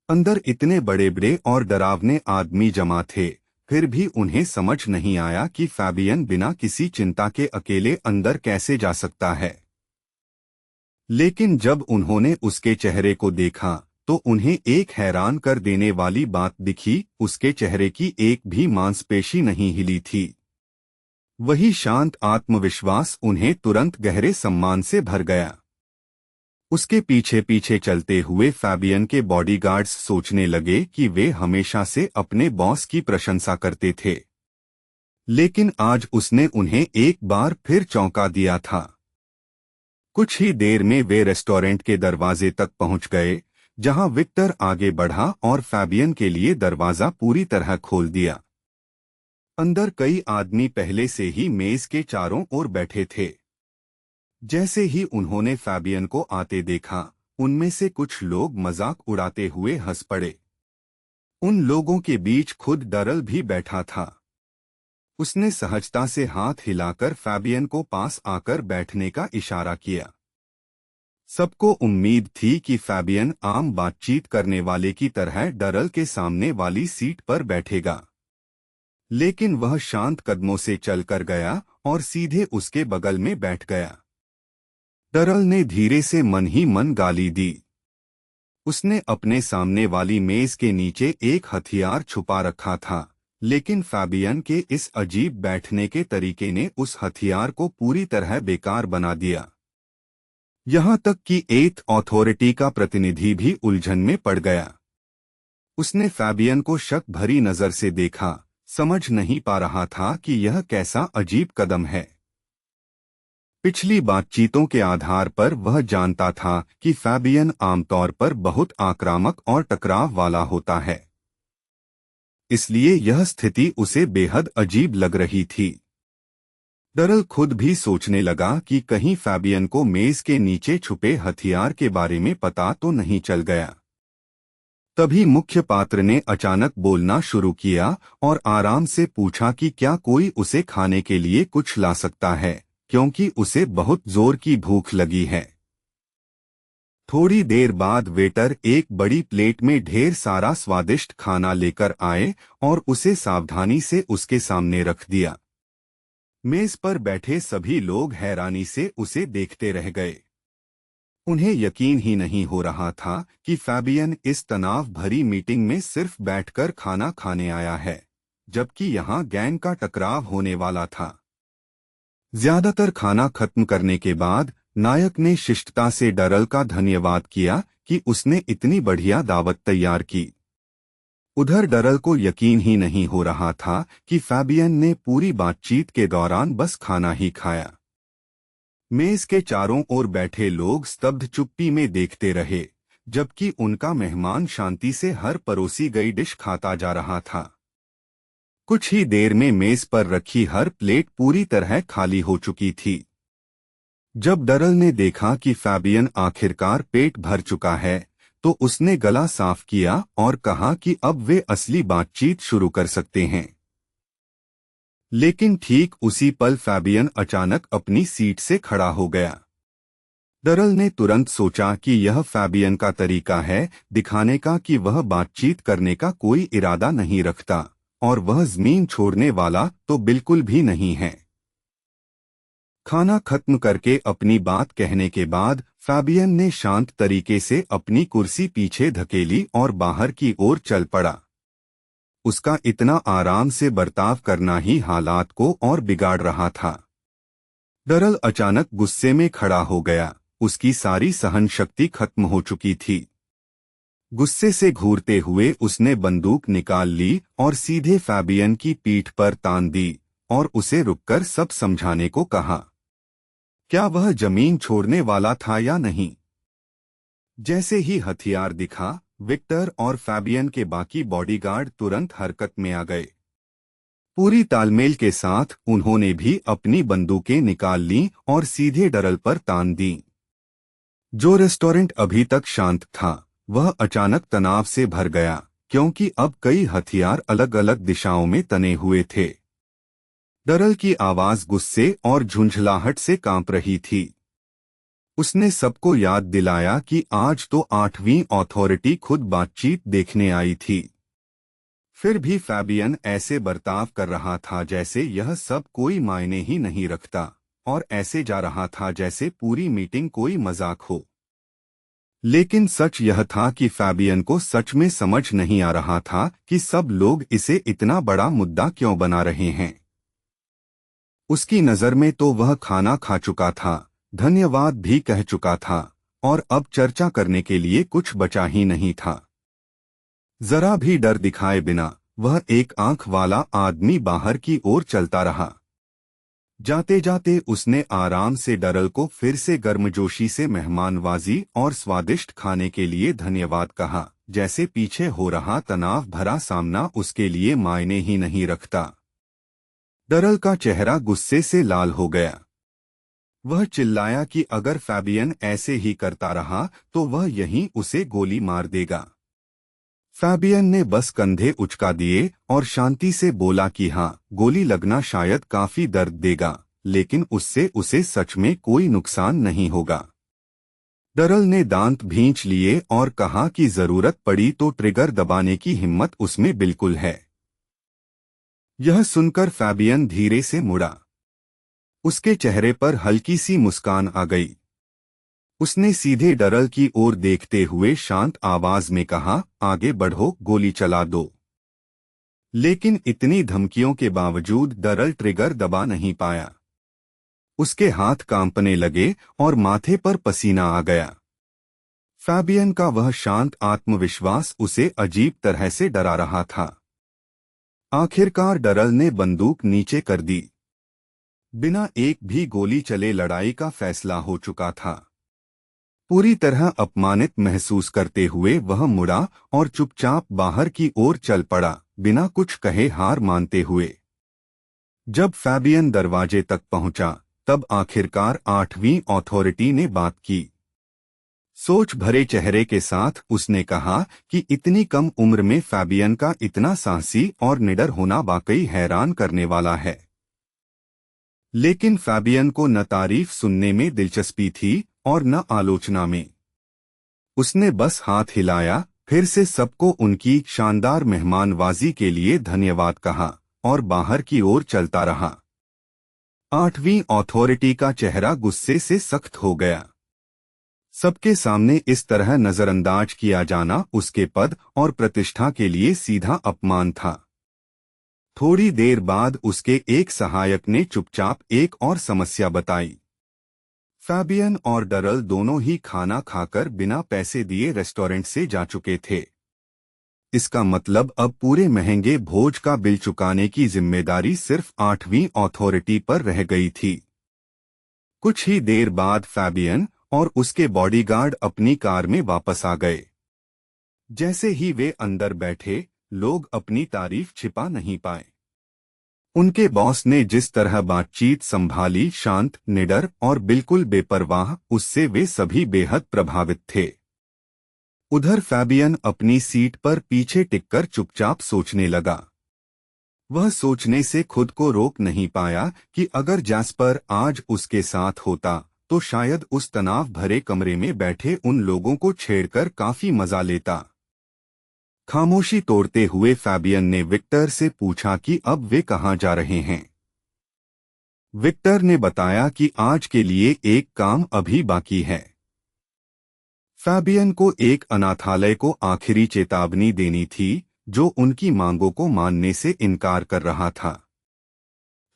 अंदर इतने बड़े बड़े और डरावने आदमी जमा थे, फिर भी उन्हें समझ नहीं आया कि फैबियन बिना किसी चिंता के अकेले अंदर कैसे जा सकता है। लेकिन जब उन्होंने उसके चेहरे को देखा तो उन्हें एक हैरान कर देने वाली बात दिखी, उसके चेहरे की एक भी मांसपेशी नहीं हिली थी। वही शांत आत्मविश्वास उन्हें तुरंत गहरे सम्मान से भर गया। उसके पीछे पीछे चलते हुए फैबियन के बॉडीगार्ड्स सोचने लगे कि वे हमेशा से अपने बॉस की प्रशंसा करते थे, लेकिन आज उसने उन्हें एक बार फिर चौंका दिया था। कुछ ही देर में वे रेस्टोरेंट के दरवाजे तक पहुंच गए, जहां विक्टर आगे बढ़ा और फैबियन के लिए दरवाजा पूरी तरह खोल दिया। अंदर कई आदमी पहले से ही मेज के चारों ओर बैठे थे। जैसे ही उन्होंने फैबियन को आते देखा, उनमें से कुछ लोग मजाक उड़ाते हुए हंस पड़े। उन लोगों के बीच खुद डरल भी बैठा था। उसने सहजता से हाथ हिलाकर फैबियन को पास आकर बैठने का इशारा किया। सबको उम्मीद थी कि फैबियन आम बातचीत करने वाले की तरह डरल के सामने वाली सीट पर बैठेगा, लेकिन वह शांत कदमों से चलकर गया और सीधे उसके बगल में बैठ गया। डरल ने धीरे से मन ही मन गाली दी। उसने अपने सामने वाली मेज के नीचे एक हथियार छुपा रखा था, लेकिन फैबियन के इस अजीब बैठने के तरीके ने उस हथियार को पूरी तरह बेकार बना दिया। यहां तक कि एथ अथॉरिटी का प्रतिनिधि भी उलझन में पड़ गया। उसने फैबियन को शक भरी नजर से देखा, समझ नहीं पा रहा था कि यह कैसा अजीब कदम है। पिछली बातचीतों के आधार पर वह जानता था कि फैबियन आमतौर पर बहुत आक्रामक और टकराव वाला होता है, इसलिए यह स्थिति उसे बेहद अजीब लग रही थी। डरल खुद भी सोचने लगा कि कहीं फैबियन को मेज के नीचे छुपे हथियार के बारे में पता तो नहीं चल गया। तभी मुख्य पात्र ने अचानक बोलना शुरू किया और आराम से पूछा कि क्या कोई उसे खाने के लिए कुछ ला सकता है, क्योंकि उसे बहुत जोर की भूख लगी है। थोड़ी देर बाद वेटर एक बड़ी प्लेट में ढेर सारा स्वादिष्ट खाना लेकर आए और उसे सावधानी से उसके सामने रख दिया। मेज पर बैठे सभी लोग हैरानी से उसे देखते रह गए। उन्हें यकीन ही नहीं हो रहा था कि फैबियन इस तनाव भरी मीटिंग में सिर्फ बैठकर खाना खाने आया है, जबकि यहाँ गैंग का टकराव होने वाला था। ज्यादातर खाना खत्म करने के बाद नायक ने शिष्टता से डरल का धन्यवाद किया कि उसने इतनी बढ़िया दावत तैयार की। उधर डरल को यकीन ही नहीं हो रहा था कि फैबियन ने पूरी बातचीत के दौरान बस खाना ही खाया। मेज के चारों ओर बैठे लोग स्तब्ध चुप्पी में देखते रहे, जबकि उनका मेहमान शांति से हर परोसी गई डिश खाता जा रहा था। कुछ ही देर में मेज पर रखी हर प्लेट पूरी तरह खाली हो चुकी थी। जब डरल ने देखा कि फैबियन आखिरकार पेट भर चुका है, तो उसने गला साफ किया और कहा कि अब वे असली बातचीत शुरू कर सकते हैं। लेकिन ठीक उसी पल फैबियन अचानक अपनी सीट से खड़ा हो गया। डरल ने तुरंत सोचा कि यह फैबियन का तरीका है दिखाने का कि वह बातचीत करने का कोई इरादा नहीं रखता, और वह जमीन छोड़ने वाला तो बिल्कुल भी नहीं है। खाना खत्म करके अपनी बात कहने के बाद फैबियन ने शांत तरीके से अपनी कुर्सी पीछे धकेली और बाहर की ओर चल पड़ा। उसका इतना आराम से बर्ताव करना ही हालात को और बिगाड़ रहा था। डरल अचानक गुस्से में खड़ा हो गया, उसकी सारी सहन शक्ति खत्म हो चुकी थी। गुस्से से घूरते हुए उसने बंदूक निकाल ली और सीधे फैबियन की पीठ पर तान दी और उसे रुककर सब समझाने को कहा। क्या वह जमीन छोड़ने वाला था या नहीं? जैसे ही हथियार दिखा, विक्टर और फैबियन के बाकी बॉडीगार्ड तुरंत हरकत में आ गए। पूरी तालमेल के साथ उन्होंने भी अपनी बंदूकें निकाल लीं और सीधे डरल पर तान दी। जो रेस्टोरेंट अभी तक शांत था, वह अचानक तनाव से भर गया, क्योंकि अब कई हथियार अलग अलग दिशाओं में तने हुए थे। डरल की आवाज गुस्से और झुंझलाहट से कांप रही थी। उसने सबको याद दिलाया कि आज तो 8वीं अथॉरिटी खुद बातचीत देखने आई थी। फिर भी फैबियन ऐसे बर्ताव कर रहा था जैसे यह सब कोई मायने ही नहीं रखता, और ऐसे जा रहा था जैसे पूरी मीटिंग कोई मजाक हो। लेकिन सच यह था कि फैबियन को सच में समझ नहीं आ रहा था कि सब लोग इसे इतना बड़ा मुद्दा क्यों बना रहे हैं। उसकी नज़र में तो वह खाना खा चुका था, धन्यवाद भी कह चुका था, और अब चर्चा करने के लिए कुछ बचा ही नहीं था। जरा भी डर दिखाए बिना वह एक आंख वाला आदमी बाहर की ओर चलता रहा। जाते जाते उसने आराम से डरल को फिर से गर्मजोशी से मेहमानवाजी और स्वादिष्ट खाने के लिए धन्यवाद कहा, जैसे पीछे हो रहा तनाव भरा सामना उसके लिए मायने ही नहीं रखता। डरल का चेहरा गुस्से से लाल हो गया। वह चिल्लाया कि अगर फैबियन ऐसे ही करता रहा तो वह यहीं उसे गोली मार देगा। फैबियन ने बस कंधे उचका दिए और शांति से बोला कि हाँ, गोली लगना शायद काफी दर्द देगा, लेकिन उससे उसे सच में कोई नुकसान नहीं होगा। डरल ने दांत भींच लिए और कहा कि जरूरत पड़ी तो ट्रिगर दबाने की हिम्मत उसमें बिल्कुल है। यह सुनकर फैबियन धीरे से मुड़ा। उसके चेहरे पर हल्की सी मुस्कान आ गई। उसने सीधे डरल की ओर देखते हुए शांत आवाज में कहा, आगे बढ़ो, गोली चला दो। लेकिन इतनी धमकियों के बावजूद डरल ट्रिगर दबा नहीं पाया। उसके हाथ कांपने लगे और माथे पर पसीना आ गया। फैबियन का वह शांत आत्मविश्वास उसे अजीब तरह से डरा रहा था। आखिरकार डरल ने बंदूक नीचे कर दी। बिना एक भी गोली चले लड़ाई का फैसला हो चुका था। पूरी तरह अपमानित महसूस करते हुए वह मुड़ा और चुपचाप बाहर की ओर चल पड़ा, बिना कुछ कहे हार मानते हुए। जब फैबियन दरवाजे तक पहुंचा, तब आखिरकार 8वीं अथॉरिटी ने बात की। सोच भरे चेहरे के साथ उसने कहा कि इतनी कम उम्र में फैबियन का इतना साहसी और निडर होना वाकई हैरान करने वाला है। लेकिन फैबियन को न तारीफ सुनने में दिलचस्पी थी और न आलोचना में। उसने बस हाथ हिलाया, फिर से सबको उनकी शानदार मेहमानवाजी के लिए धन्यवाद कहा और बाहर की ओर चलता रहा। 8वीं अथॉरिटी का चेहरा गुस्से से सख्त हो गया। सबके सामने इस तरह नजरअंदाज किया जाना उसके पद और प्रतिष्ठा के लिए सीधा अपमान था। थोड़ी देर बाद उसके एक सहायक ने चुपचाप एक और समस्या बताई। फैबियन और डरल दोनों ही खाना खाकर बिना पैसे दिए रेस्टोरेंट से जा चुके थे। इसका मतलब अब पूरे महंगे भोज का बिल चुकाने की जिम्मेदारी सिर्फ 8वीं अथॉरिटी पर रह गई थी। कुछ ही देर बाद फैबियन और उसके बॉडीगार्ड अपनी कार में वापस आ गए। जैसे ही वे अंदर बैठे, लोग अपनी तारीफ छिपा नहीं पाए। उनके बॉस ने जिस तरह बातचीत संभाली, शांत, निडर और बिल्कुल बेपरवाह, उससे वे सभी बेहद प्रभावित थे। उधर फैबियन अपनी सीट पर पीछे टिककर चुपचाप सोचने लगा। वह सोचने से खुद को रोक नहीं पाया कि अगर जैस्पर आज उसके साथ होता तो शायद उस तनाव भरे कमरे में बैठे उन लोगों को छेड़कर काफी मजा लेता। खामोशी तोड़ते हुए फैबियन ने विक्टर से पूछा कि अब वे कहाँ जा रहे हैं। विक्टर ने बताया कि आज के लिए एक काम अभी बाकी है। फैबियन को एक अनाथालय को आखिरी चेतावनी देनी थी, जो उनकी मांगों को मानने से इनकार कर रहा था।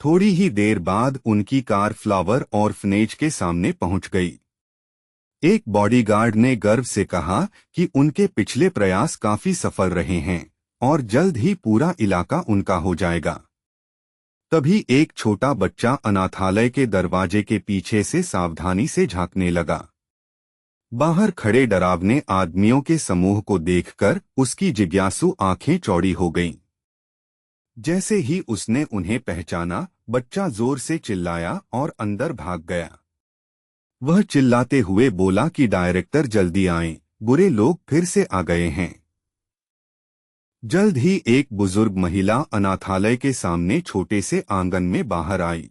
थोड़ी ही देर बाद उनकी कार फ्लावर ऑर्फनेज के सामने पहुंच गई। एक बॉडीगार्ड ने गर्व से कहा कि उनके पिछले प्रयास काफी सफल रहे हैं और जल्द ही पूरा इलाका उनका हो जाएगा। तभी एक छोटा बच्चा अनाथालय के दरवाजे के पीछे से सावधानी से झांकने लगा। बाहर खड़े डरावने आदमियों के समूह को देखकर उसकी जिज्ञासु आंखें चौड़ी हो गईं। जैसे ही उसने उन्हें पहचाना, बच्चा जोर से चिल्लाया और अंदर भाग गया। वह चिल्लाते हुए बोला कि डायरेक्टर जल्दी आएं, बुरे लोग फिर से आ गए हैं। जल्द ही एक बुजुर्ग महिला अनाथालय के सामने छोटे से आंगन में बाहर आई।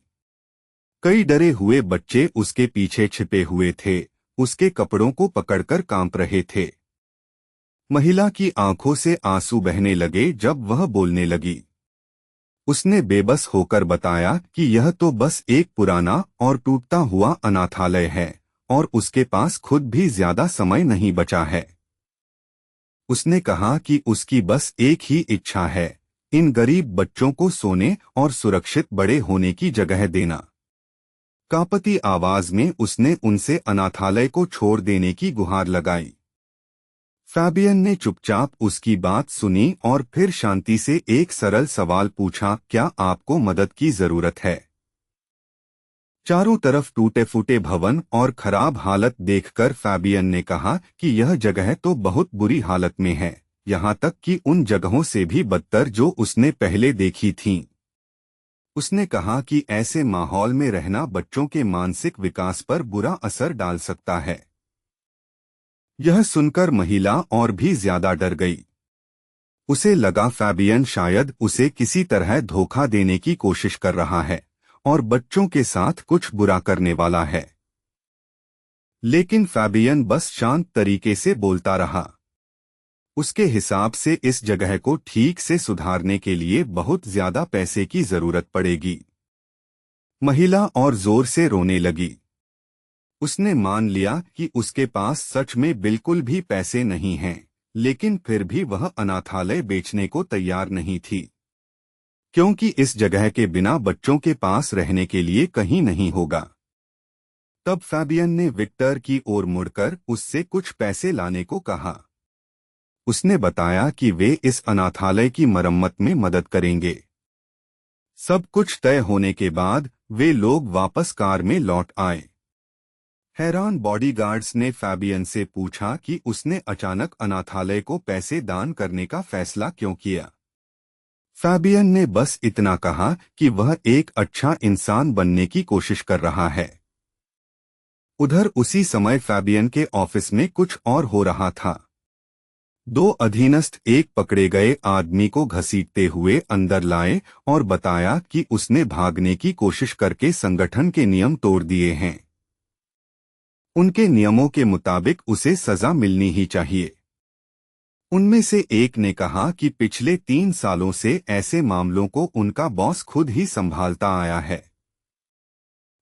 कई डरे हुए बच्चे उसके पीछे छिपे हुए थे, उसके कपड़ों को पकड़कर कांप रहे थे। महिला की आंखों से आंसू बहने लगे जब वह बोलने लगी। उसने बेबस होकर बताया कि यह तो बस एक पुराना और टूटता हुआ अनाथालय है और उसके पास खुद भी ज्यादा समय नहीं बचा है। उसने कहा कि उसकी बस एक ही इच्छा है, इन गरीब बच्चों को सोने और सुरक्षित बड़े होने की जगह देना। कांपती आवाज में उसने उनसे अनाथालय को छोड़ देने की गुहार लगाई। फैबियन ने चुपचाप उसकी बात सुनी और फिर शांति से एक सरल सवाल पूछा, क्या आपको मदद की जरूरत है? चारों तरफ टूटे फूटे भवन और खराब हालत देखकर फैबियन ने कहा कि यह जगह तो बहुत बुरी हालत में है, यहाँ तक कि उन जगहों से भी बदतर जो उसने पहले देखी थीं। उसने कहा कि ऐसे माहौल में रहना बच्चों के मानसिक विकास पर बुरा असर डाल सकता है। यह सुनकर महिला और भी ज्यादा डर गई। उसे लगा फैबियन शायद उसे किसी तरह धोखा देने की कोशिश कर रहा है और बच्चों के साथ कुछ बुरा करने वाला है। लेकिन फैबियन बस शांत तरीके से बोलता रहा। उसके हिसाब से इस जगह को ठीक से सुधारने के लिए बहुत ज्यादा पैसे की जरूरत पड़ेगी। महिला और जोर से रोने लगी। उसने मान लिया कि उसके पास सच में बिल्कुल भी पैसे नहीं हैं, लेकिन फिर भी वह अनाथालय बेचने को तैयार नहीं थी, क्योंकि इस जगह के बिना बच्चों के पास रहने के लिए कहीं नहीं होगा। तब फैबियन ने विक्टर की ओर मुड़कर उससे कुछ पैसे लाने को कहा। उसने बताया कि वे इस अनाथालय की मरम्मत में मदद करेंगे। सब कुछ तय होने के बाद वे लोग वापस कार में लौट आए। हैरान बॉडीगार्ड्स ने फैबियन से पूछा कि उसने अचानक अनाथालय को पैसे दान करने का फैसला क्यों किया। फैबियन ने बस इतना कहा कि वह एक अच्छा इंसान बनने की कोशिश कर रहा है। उधर उसी समय फैबियन के ऑफिस में कुछ और हो रहा था। दो अधीनस्थ एक पकड़े गए आदमी को घसीटते हुए अंदर लाए और बताया कि उसने भागने की कोशिश करके संगठन के नियम तोड़ दिए हैं। उनके नियमों के मुताबिक उसे सजा मिलनी ही चाहिए। उनमें से एक ने कहा कि पिछले 3 सालों से ऐसे मामलों को उनका बॉस खुद ही संभालता आया है।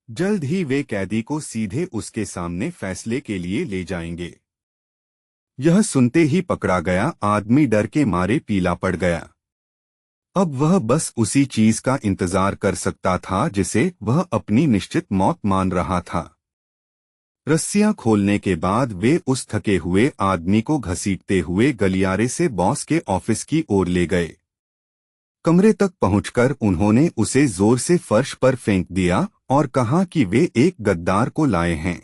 जल्द ही वे कैदी को सीधे उसके सामने फैसले के लिए ले जाएंगे। यह सुनते ही पकड़ा गया आदमी डर के मारे पीला पड़ गया। अब वह बस उसी चीज का इंतजार कर सकता था जिसे वह अपनी निश्चित मौत मान रहा था। रस्सियां खोलने के बाद वे उस थके हुए आदमी को घसीटते हुए गलियारे से बॉस के ऑफिस की ओर ले गए। कमरे तक पहुंचकर उन्होंने उसे जोर से फर्श पर फेंक दिया और कहा कि वे एक गद्दार को लाए हैं।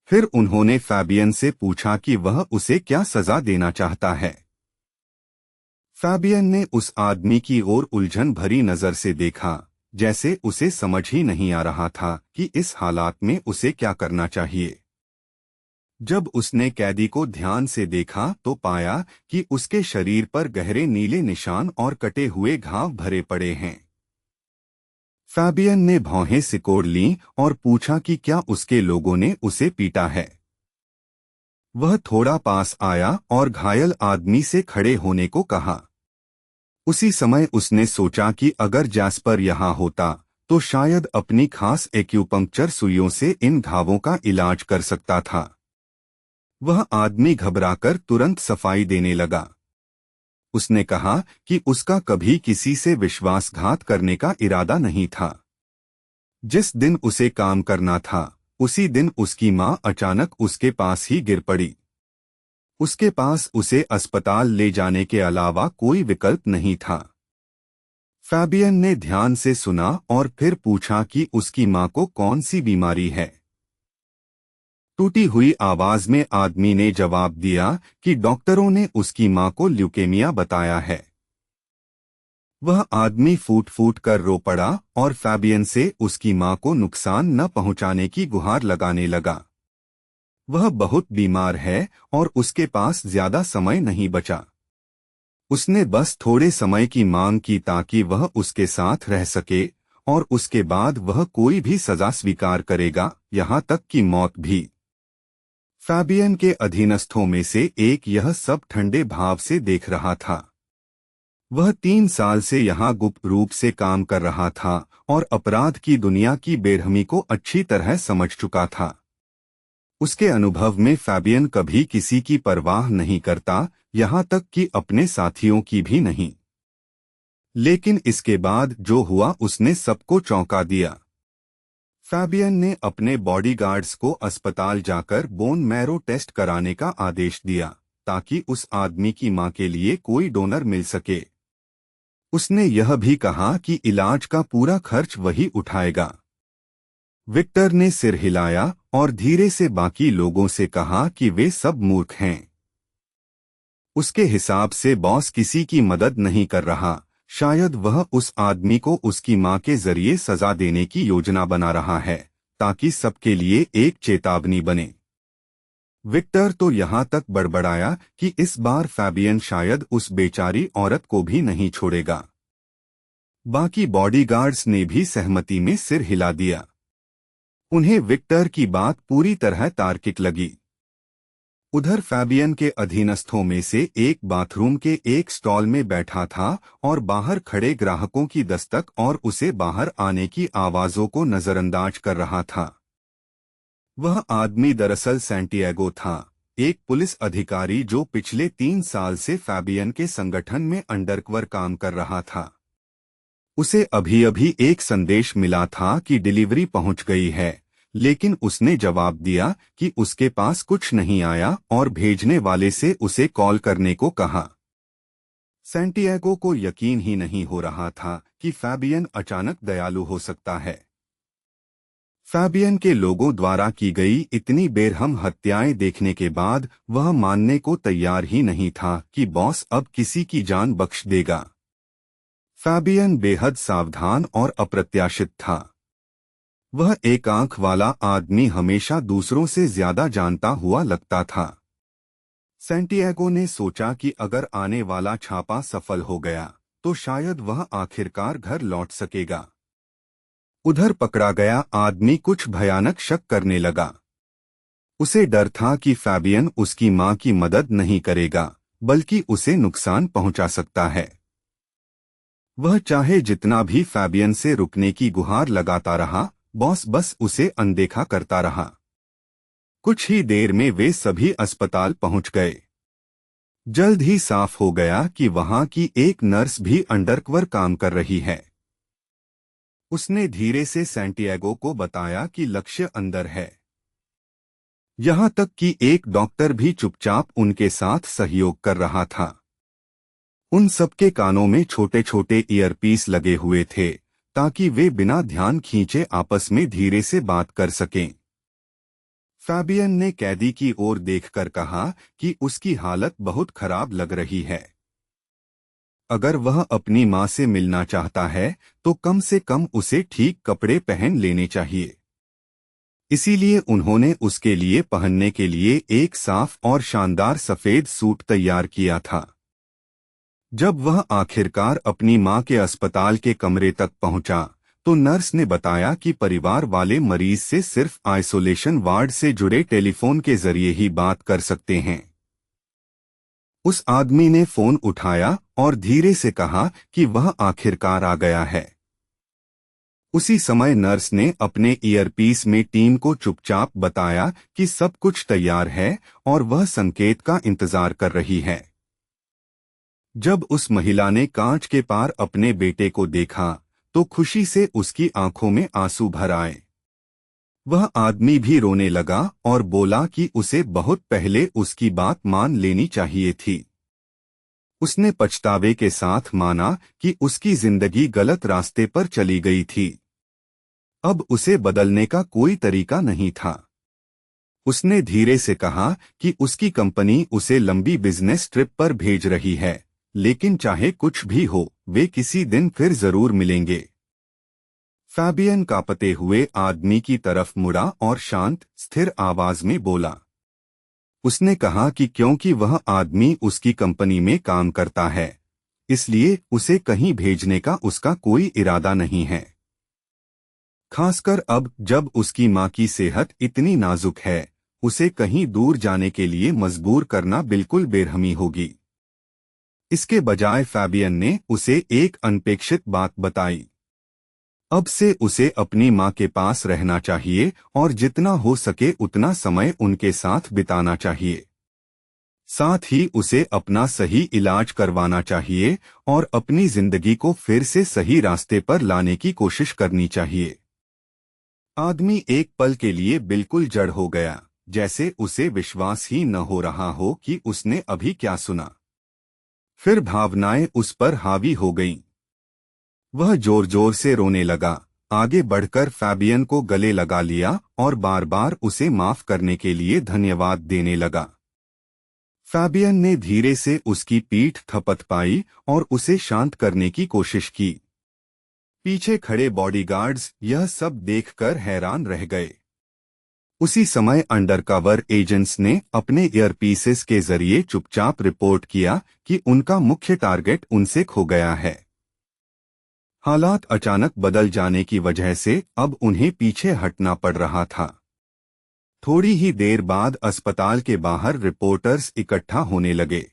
फिर उन्होंने फैबियन से पूछा कि वह उसे क्या सजा देना चाहता है। फैबियन ने उस आदमी की ओर उलझन भरी नजर से देखा, जैसे उसे समझ ही नहीं आ रहा था कि इस हालात में उसे क्या करना चाहिए। जब उसने कैदी को ध्यान से देखा तो पाया कि उसके शरीर पर गहरे नीले निशान और कटे हुए घाव भरे पड़े हैं। फैबियन ने भौहें सिकोड़ लीं और पूछा कि क्या उसके लोगों ने उसे पीटा है। वह थोड़ा पास आया और घायल आदमी से खड़े होने को कहा। उसी समय उसने सोचा कि अगर जैस्पर यहाँ होता तो शायद अपनी खास एक्यूपंक्चर सुइयों से इन घावों का इलाज कर सकता था। वह आदमी घबराकर तुरंत सफाई देने लगा। उसने कहा कि उसका कभी किसी से विश्वासघात करने का इरादा नहीं था। जिस दिन उसे काम करना था उसी दिन उसकी मां अचानक उसके पास ही गिर पड़ी। उसके पास उसे अस्पताल ले जाने के अलावा कोई विकल्प नहीं था। फैबियन ने ध्यान से सुना और फिर पूछा कि उसकी मां को कौन सी बीमारी है। टूटी हुई आवाज में आदमी ने जवाब दिया कि डॉक्टरों ने उसकी मां को ल्यूकेमिया बताया है। वह आदमी फूट फूट कर रो पड़ा और फैबियन से उसकी मां को नुकसान न पहुंचाने की गुहार लगाने लगा। वह बहुत बीमार है और उसके पास ज्यादा समय नहीं बचा। उसने बस थोड़े समय की मांग की ताकि वह उसके साथ रह सके, और उसके बाद वह कोई भी सजा स्वीकार करेगा, यहाँ तक कि मौत भी। फैबियन के अधीनस्थों में से एक यह सब ठंडे भाव से देख रहा था। वह 3 साल से यहाँ गुप्त रूप से काम कर रहा था और अपराध की दुनिया की बेरहमी को अच्छी तरह समझ चुका था। उसके अनुभव में फैबियन कभी किसी की परवाह नहीं करता, यहाँ तक कि अपने साथियों की भी नहीं। लेकिन इसके बाद जो हुआ उसने सबको चौंका दिया। फैबियन ने अपने बॉडीगार्ड्स को अस्पताल जाकर बोन मैरो टेस्ट कराने का आदेश दिया ताकि उस आदमी की मां के लिए कोई डोनर मिल सके। उसने यह भी कहा कि इलाज का पूरा खर्च वही उठाएगा। विक्टर ने सिर हिलाया और धीरे से बाकी लोगों से कहा कि वे सब मूर्ख हैं। उसके हिसाब से बॉस किसी की मदद नहीं कर रहा, शायद वह उस आदमी को उसकी मां के जरिए सजा देने की योजना बना रहा है ताकि सबके लिए एक चेतावनी बने। विक्टर तो यहाँ तक बड़बड़ाया कि इस बार फैबियन शायद उस बेचारी औरत को भी नहीं छोड़ेगा। बाकी बॉडीगार्ड्स ने भी सहमति में सिर हिला दिया। उन्हें विक्टर की बात पूरी तरह तार्किक लगी। उधर फैबियन के अधीनस्थों में से एक बाथरूम के एक स्टॉल में बैठा था और बाहर खड़े ग्राहकों की दस्तक और उसे बाहर आने की आवाजों को नजरअंदाज कर रहा था। वह आदमी दरअसल सैंटियागो था, एक पुलिस अधिकारी जो पिछले 3 साल से फैबियन के संगठन में अंडरकवर काम कर रहा था। उसे अभी अभी एक संदेश मिला था कि डिलीवरी पहुंच गई है, लेकिन उसने जवाब दिया कि उसके पास कुछ नहीं आया और भेजने वाले से उसे कॉल करने को कहा। सैंटियागो को यकीन ही नहीं हो रहा था कि फैबियन अचानक दयालु हो सकता है। फैबियन के लोगों द्वारा की गई इतनी बेरहम हत्याएं देखने के बाद वह मानने को तैयार ही नहीं था कि बॉस अब किसी की जान बख्श देगा। फैबियन बेहद सावधान और अप्रत्याशित था। वह एक आंख वाला आदमी हमेशा दूसरों से ज्यादा जानता हुआ लगता था। सैंटियागो ने सोचा कि अगर आने वाला छापा सफल हो गया तो शायद वह आखिरकार घर लौट सकेगा। उधर पकड़ा गया आदमी कुछ भयानक शक करने लगा। उसे डर था कि फैबियन उसकी मां की मदद नहीं करेगा, बल्कि उसे नुकसान पहुंचा सकता है। वह चाहे जितना भी फैबियन से रुकने की गुहार लगाता रहा, बॉस बस उसे अनदेखा करता रहा। कुछ ही देर में वे सभी अस्पताल पहुंच गए। जल्द ही साफ हो गया कि वहां की एक नर्स भी अंडरकवर काम कर रही है। उसने धीरे से सैंटियागो को बताया कि लक्ष्य अंदर है। यहां तक कि एक डॉक्टर भी चुपचाप उनके साथ सहयोग कर रहा था। उन सबके कानों में छोटे छोटे ईयरपीस लगे हुए थे ताकि वे बिना ध्यान खींचे आपस में धीरे से बात कर सकें। फैबियन ने कैदी की ओर देखकर कहा कि उसकी हालत बहुत खराब लग रही है। अगर वह अपनी मां से मिलना चाहता है तो कम से कम उसे ठीक कपड़े पहन लेने चाहिए। इसीलिए उन्होंने उसके लिए पहनने के लिए एक साफ और शानदार सफेद सूट तैयार किया था। जब वह आखिरकार अपनी मां के अस्पताल के कमरे तक पहुंचा तो नर्स ने बताया कि परिवार वाले मरीज से सिर्फ आइसोलेशन वार्ड से जुड़े टेलीफोन के जरिए ही बात कर सकते हैं। उस आदमी ने फोन उठाया और धीरे से कहा कि वह आखिरकार आ गया है। उसी समय नर्स ने अपने ईयरपीस में टीम को चुपचाप बताया कि सब कुछ तैयार है और वह संकेत का इंतजार कर रही है। जब उस महिला ने कांच के पार अपने बेटे को देखा तो खुशी से उसकी आंखों में आंसू भर आए। वह आदमी भी रोने लगा और बोला कि उसे बहुत पहले उसकी बात मान लेनी चाहिए थी। उसने पछतावे के साथ माना कि उसकी जिंदगी गलत रास्ते पर चली गई थी। अब उसे बदलने का कोई तरीका नहीं था। उसने धीरे से कहा कि उसकी कंपनी उसे लंबी बिजनेस ट्रिप पर भेज रही है, लेकिन चाहे कुछ भी हो, वे किसी दिन फिर जरूर मिलेंगे। फैबियन कांपते हुए आदमी की तरफ मुड़ा और शांत स्थिर आवाज में बोला। उसने कहा कि क्योंकि वह आदमी उसकी कंपनी में काम करता है, इसलिए उसे कहीं भेजने का उसका कोई इरादा नहीं है। खासकर अब जब उसकी मां की सेहत इतनी नाजुक है, उसे कहीं दूर जाने के लिए मजबूर करना बिल्कुल बेरहमी होगी। इसके बजाय फैबियन ने उसे एक अनपेक्षित बात बताई। अब से उसे अपनी मां के पास रहना चाहिए और जितना हो सके उतना समय उनके साथ बिताना चाहिए। साथ ही उसे अपना सही इलाज करवाना चाहिए और अपनी जिंदगी को फिर से सही रास्ते पर लाने की कोशिश करनी चाहिए। आदमी एक पल के लिए बिल्कुल जड़ हो गया, जैसे उसे विश्वास ही न हो रहा हो कि उसने अभी क्या सुना। फिर भावनाएं उस पर हावी हो गईं। वह जोर जोर से रोने लगा, आगे बढ़कर फैबियन को गले लगा लिया और बार बार उसे माफ करने के लिए धन्यवाद देने लगा। फैबियन ने धीरे से उसकी पीठ थपथपाई और उसे शांत करने की कोशिश की। पीछे खड़े बॉडीगार्ड्स यह सब देखकर हैरान रह गए। उसी समय अंडरकवर एजेंट्स ने अपने ईयरपीसेस के जरिए चुपचाप रिपोर्ट किया कि उनका मुख्य टारगेट उनसे खो गया है। हालात अचानक बदल जाने की वजह से अब उन्हें पीछे हटना पड़ रहा था। थोड़ी ही देर बाद अस्पताल के बाहर रिपोर्टर्स इकट्ठा होने लगे।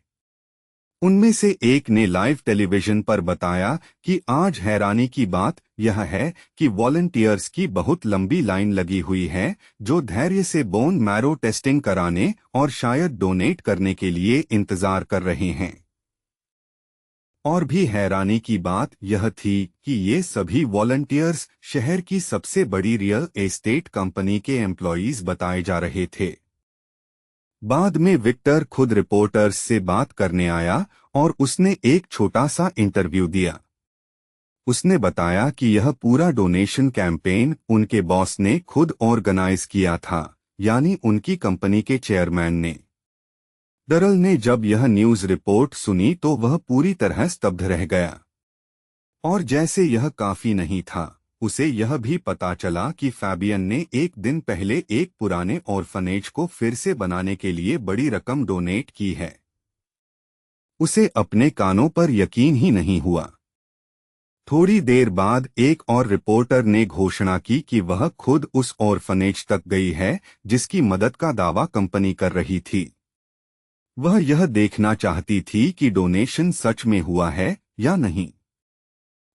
उनमें से एक ने लाइव टेलीविजन पर बताया कि आज हैरानी की बात यह है कि वॉलंटियर्स की बहुत लंबी लाइन लगी हुई है, जो धैर्य से बोन मैरो टेस्टिंग कराने और शायद डोनेट करने के लिए इंतजार कर रहे हैं। और भी हैरानी की बात यह थी कि ये सभी वॉलंटियर्स शहर की सबसे बड़ी रियल एस्टेट कंपनी के एम्प्लॉयीज बताए जा रहे थे। बाद में विक्टर खुद रिपोर्टर्स से बात करने आया और उसने एक छोटा सा इंटरव्यू दिया। उसने बताया कि यह पूरा डोनेशन कैंपेन उनके बॉस ने खुद ऑर्गेनाइज किया था, यानी उनकी कंपनी के चेयरमैन ने। डरल ने जब यह न्यूज रिपोर्ट सुनी तो वह पूरी तरह स्तब्ध रह गया। और जैसे यह काफी नहीं था, उसे यह भी पता चला कि फैबियन ने एक दिन पहले एक पुराने ऑर्फनेज को फिर से बनाने के लिए बड़ी रकम डोनेट की है। उसे अपने कानों पर यकीन ही नहीं हुआ। थोड़ी देर बाद एक और रिपोर्टर ने घोषणा की कि वह खुद उस ऑर्फनेज तक गई है जिसकी मदद का दावा कंपनी कर रही थी। वह यह देखना चाहती थी कि डोनेशन सच में हुआ है या नहीं।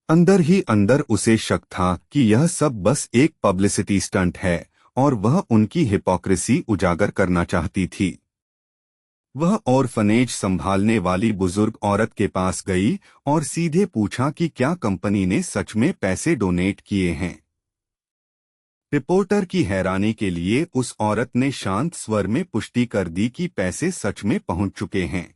अंदर ही अंदर उसे शक था कि यह सब बस एक पब्लिसिटी स्टंट है और वह उनकी हिपोक्रेसी उजागर करना चाहती थी। वह ऑर्फनेज संभालने वाली बुजुर्ग औरत के पास गई और सीधे पूछा कि क्या कंपनी ने सच में पैसे डोनेट किए हैं। रिपोर्टर की हैरानी के लिए उस औरत ने शांत स्वर में पुष्टि कर दी कि पैसे सच में पहुंच चुके हैं।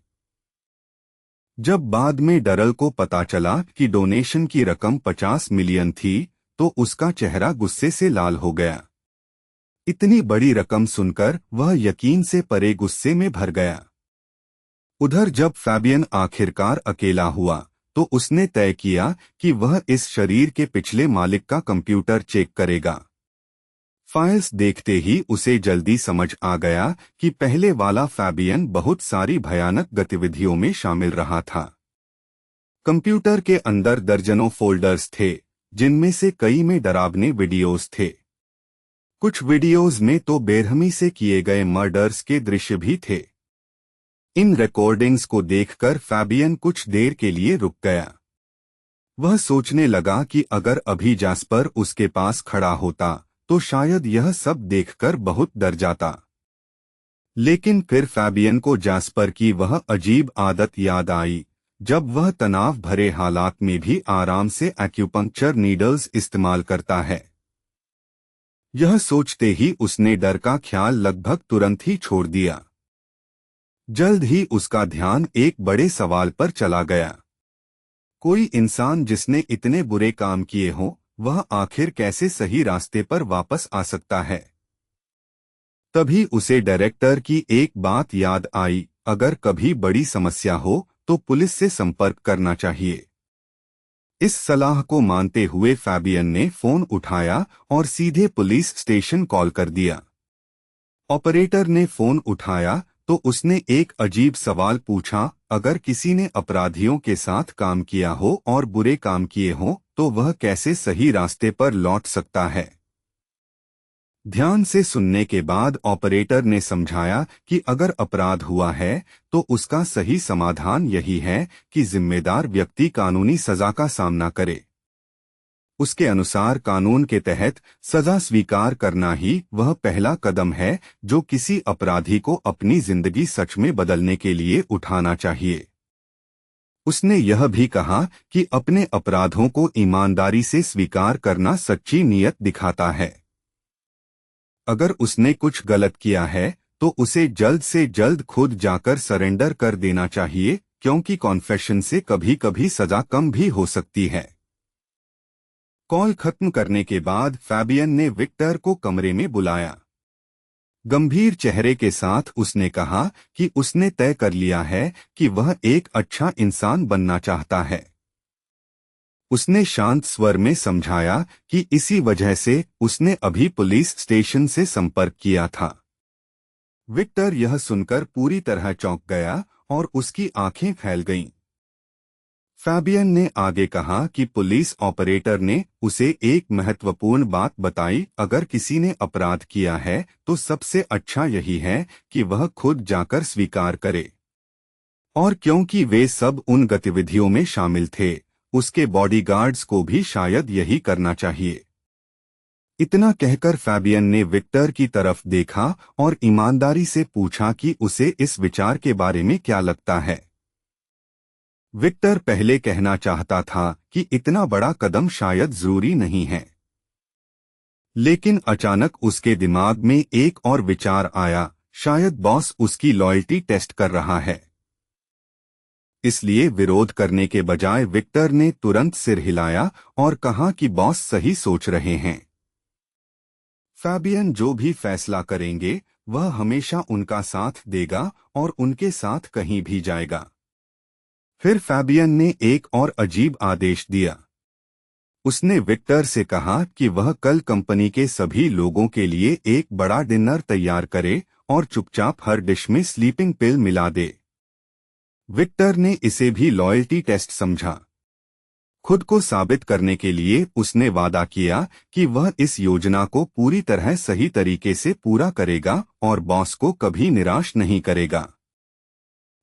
जब बाद में डरल को पता चला कि डोनेशन की रकम 50 मिलियन थी, तो उसका चेहरा गुस्से से लाल हो गया। इतनी बड़ी रकम सुनकर वह यकीन से परे गुस्से में भर गया। उधर जब फैबियन आखिरकार अकेला हुआ, तो उसने तय किया कि वह इस शरीर के पिछले मालिक का कंप्यूटर चेक करेगा। फाइल्स देखते ही उसे जल्दी समझ आ गया कि पहले वाला फैबियन बहुत सारी भयानक गतिविधियों में शामिल रहा था। कंप्यूटर के अंदर दर्जनों फोल्डर्स थे, जिनमें से कई में डरावने वीडियोस थे। कुछ वीडियोस में तो बेरहमी से किए गए मर्डर्स के दृश्य भी थे। इन रिकॉर्डिंग्स को देखकर फैबियन कुछ देर के लिए रुक गया। वह सोचने लगा कि अगर अभी जैस्पर उसके पास खड़ा होता तो शायद यह सब देखकर बहुत डर जाता। लेकिन फिर फैबियन को जैस्पर की वह अजीब आदत याद आई, जब वह तनाव भरे हालात में भी आराम से एक्यूपंक्चर नीडल्स इस्तेमाल करता है। यह सोचते ही उसने डर का ख्याल लगभग तुरंत ही छोड़ दिया। जल्द ही उसका ध्यान एक बड़े सवाल पर चला गया। कोई इंसान जिसने इतने बुरे काम किए हों, वह आखिर कैसे सही रास्ते पर वापस आ सकता है। तभी उसे डायरेक्टर की एक बात याद आई, अगर कभी बड़ी समस्या हो तो पुलिस से संपर्क करना चाहिए। इस सलाह को मानते हुए फैबियन ने फोन उठाया और सीधे पुलिस स्टेशन कॉल कर दिया। ऑपरेटर ने फोन उठाया तो उसने एक अजीब सवाल पूछा, अगर किसी ने अपराधियों के साथ काम किया हो और बुरे काम किए हों तो वह कैसे सही रास्ते पर लौट सकता है? ध्यान से सुनने के बाद ऑपरेटर ने समझाया कि अगर अपराध हुआ है तो उसका सही समाधान यही है कि जिम्मेदार व्यक्ति कानूनी सजा का सामना करे। उसके अनुसार कानून के तहत सजा स्वीकार करना ही वह पहला कदम है जो किसी अपराधी को अपनी जिंदगी सच में बदलने के लिए उठाना चाहिए। उसने यह भी कहा कि अपने अपराधों को ईमानदारी से स्वीकार करना सच्ची नीयत दिखाता है। अगर उसने कुछ गलत किया है तो उसे जल्द से जल्द खुद जाकर सरेंडर कर देना चाहिए, क्योंकि कॉन्फेशन से कभी कभी सजा कम भी हो सकती है। कॉल खत्म करने के बाद फैबियन ने विक्टर को कमरे में बुलाया। गंभीर चेहरे के साथ उसने कहा कि उसने तय कर लिया है कि वह एक अच्छा इंसान बनना चाहता है। उसने शांत स्वर में समझाया कि इसी वजह से उसने अभी पुलिस स्टेशन से संपर्क किया था। विक्टर यह सुनकर पूरी तरह चौंक गया और उसकी आंखें फैल गईं। फैबियन ने आगे कहा कि पुलिस ऑपरेटर ने उसे एक महत्वपूर्ण बात बताई, अगर किसी ने अपराध किया है तो सबसे अच्छा यही है कि वह खुद जाकर स्वीकार करे। और क्योंकि वे सब उन गतिविधियों में शामिल थे, उसके बॉडीगार्ड्स को भी शायद यही करना चाहिए। इतना कहकर फैबियन ने विक्टर की तरफ देखा और ईमानदारी से पूछा कि उसे इस विचार के बारे में क्या लगता है। विक्टर पहले कहना चाहता था कि इतना बड़ा कदम शायद जरूरी नहीं है, लेकिन अचानक उसके दिमाग में एक और विचार आया, शायद बॉस उसकी लॉयल्टी टेस्ट कर रहा है। इसलिए विरोध करने के बजाय विक्टर ने तुरंत सिर हिलाया और कहा कि बॉस सही सोच रहे हैं। फैबियन जो भी फैसला करेंगे वह हमेशा उनका साथ देगा और उनके साथ कहीं भी जाएगा। फिर फैबियन ने एक और अजीब आदेश दिया। उसने विक्टर से कहा कि वह कल कंपनी के सभी लोगों के लिए एक बड़ा डिनर तैयार करे और चुपचाप हर डिश में स्लीपिंग पिल मिला दे। विक्टर ने इसे भी लॉयल्टी टेस्ट समझा। खुद को साबित करने के लिए उसने वादा किया कि वह इस योजना को पूरी तरह सही तरीके से पूरा करेगा और बॉस को कभी निराश नहीं करेगा।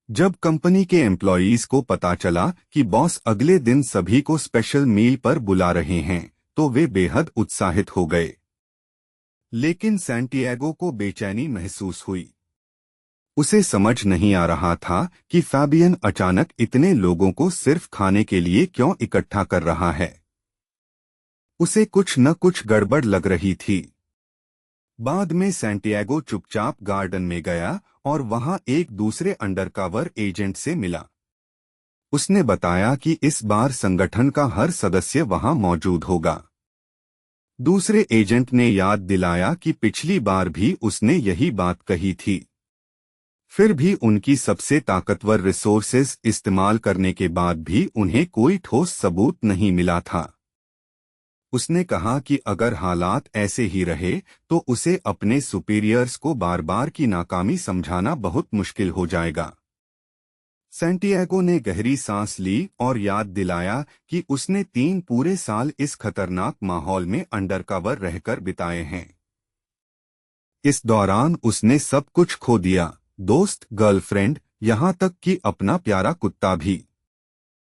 जब कंपनी के एम्प्लॉयीज को पता चला कि बॉस अगले दिन सभी को स्पेशल मील पर बुला रहे हैं तो वे बेहद उत्साहित हो गए। लेकिन सैंटियागो को बेचैनी महसूस हुई। उसे समझ नहीं आ रहा था कि फैबियन अचानक इतने लोगों को सिर्फ खाने के लिए क्यों इकट्ठा कर रहा है। उसे कुछ न कुछ गड़बड़ लग रही थी। बाद में सैंटियागो चुपचाप गार्डन में गया और वहां एक दूसरे अंडरकवर एजेंट से मिला। उसने बताया कि इस बार संगठन का हर सदस्य वहां मौजूद होगा। दूसरे एजेंट ने याद दिलाया कि पिछली बार भी उसने यही बात कही थी। फिर भी उनकी सबसे ताकतवर रिसोर्सेज इस्तेमाल करने के बाद भी उन्हें कोई ठोस सबूत नहीं मिला था। उसने कहा कि अगर हालात ऐसे ही रहे तो उसे अपने सुपीरियर्स को बार बार की नाकामी समझाना बहुत मुश्किल हो जाएगा। सैंटियागो ने गहरी सांस ली और याद दिलाया कि उसने 3 पूरे साल इस खतरनाक माहौल में अंडरकवर रहकर बिताए हैं। इस दौरान उसने सब कुछ खो दिया, दोस्त, गर्लफ्रेंड, यहाँ तक कि अपना प्यारा कुत्ता भी।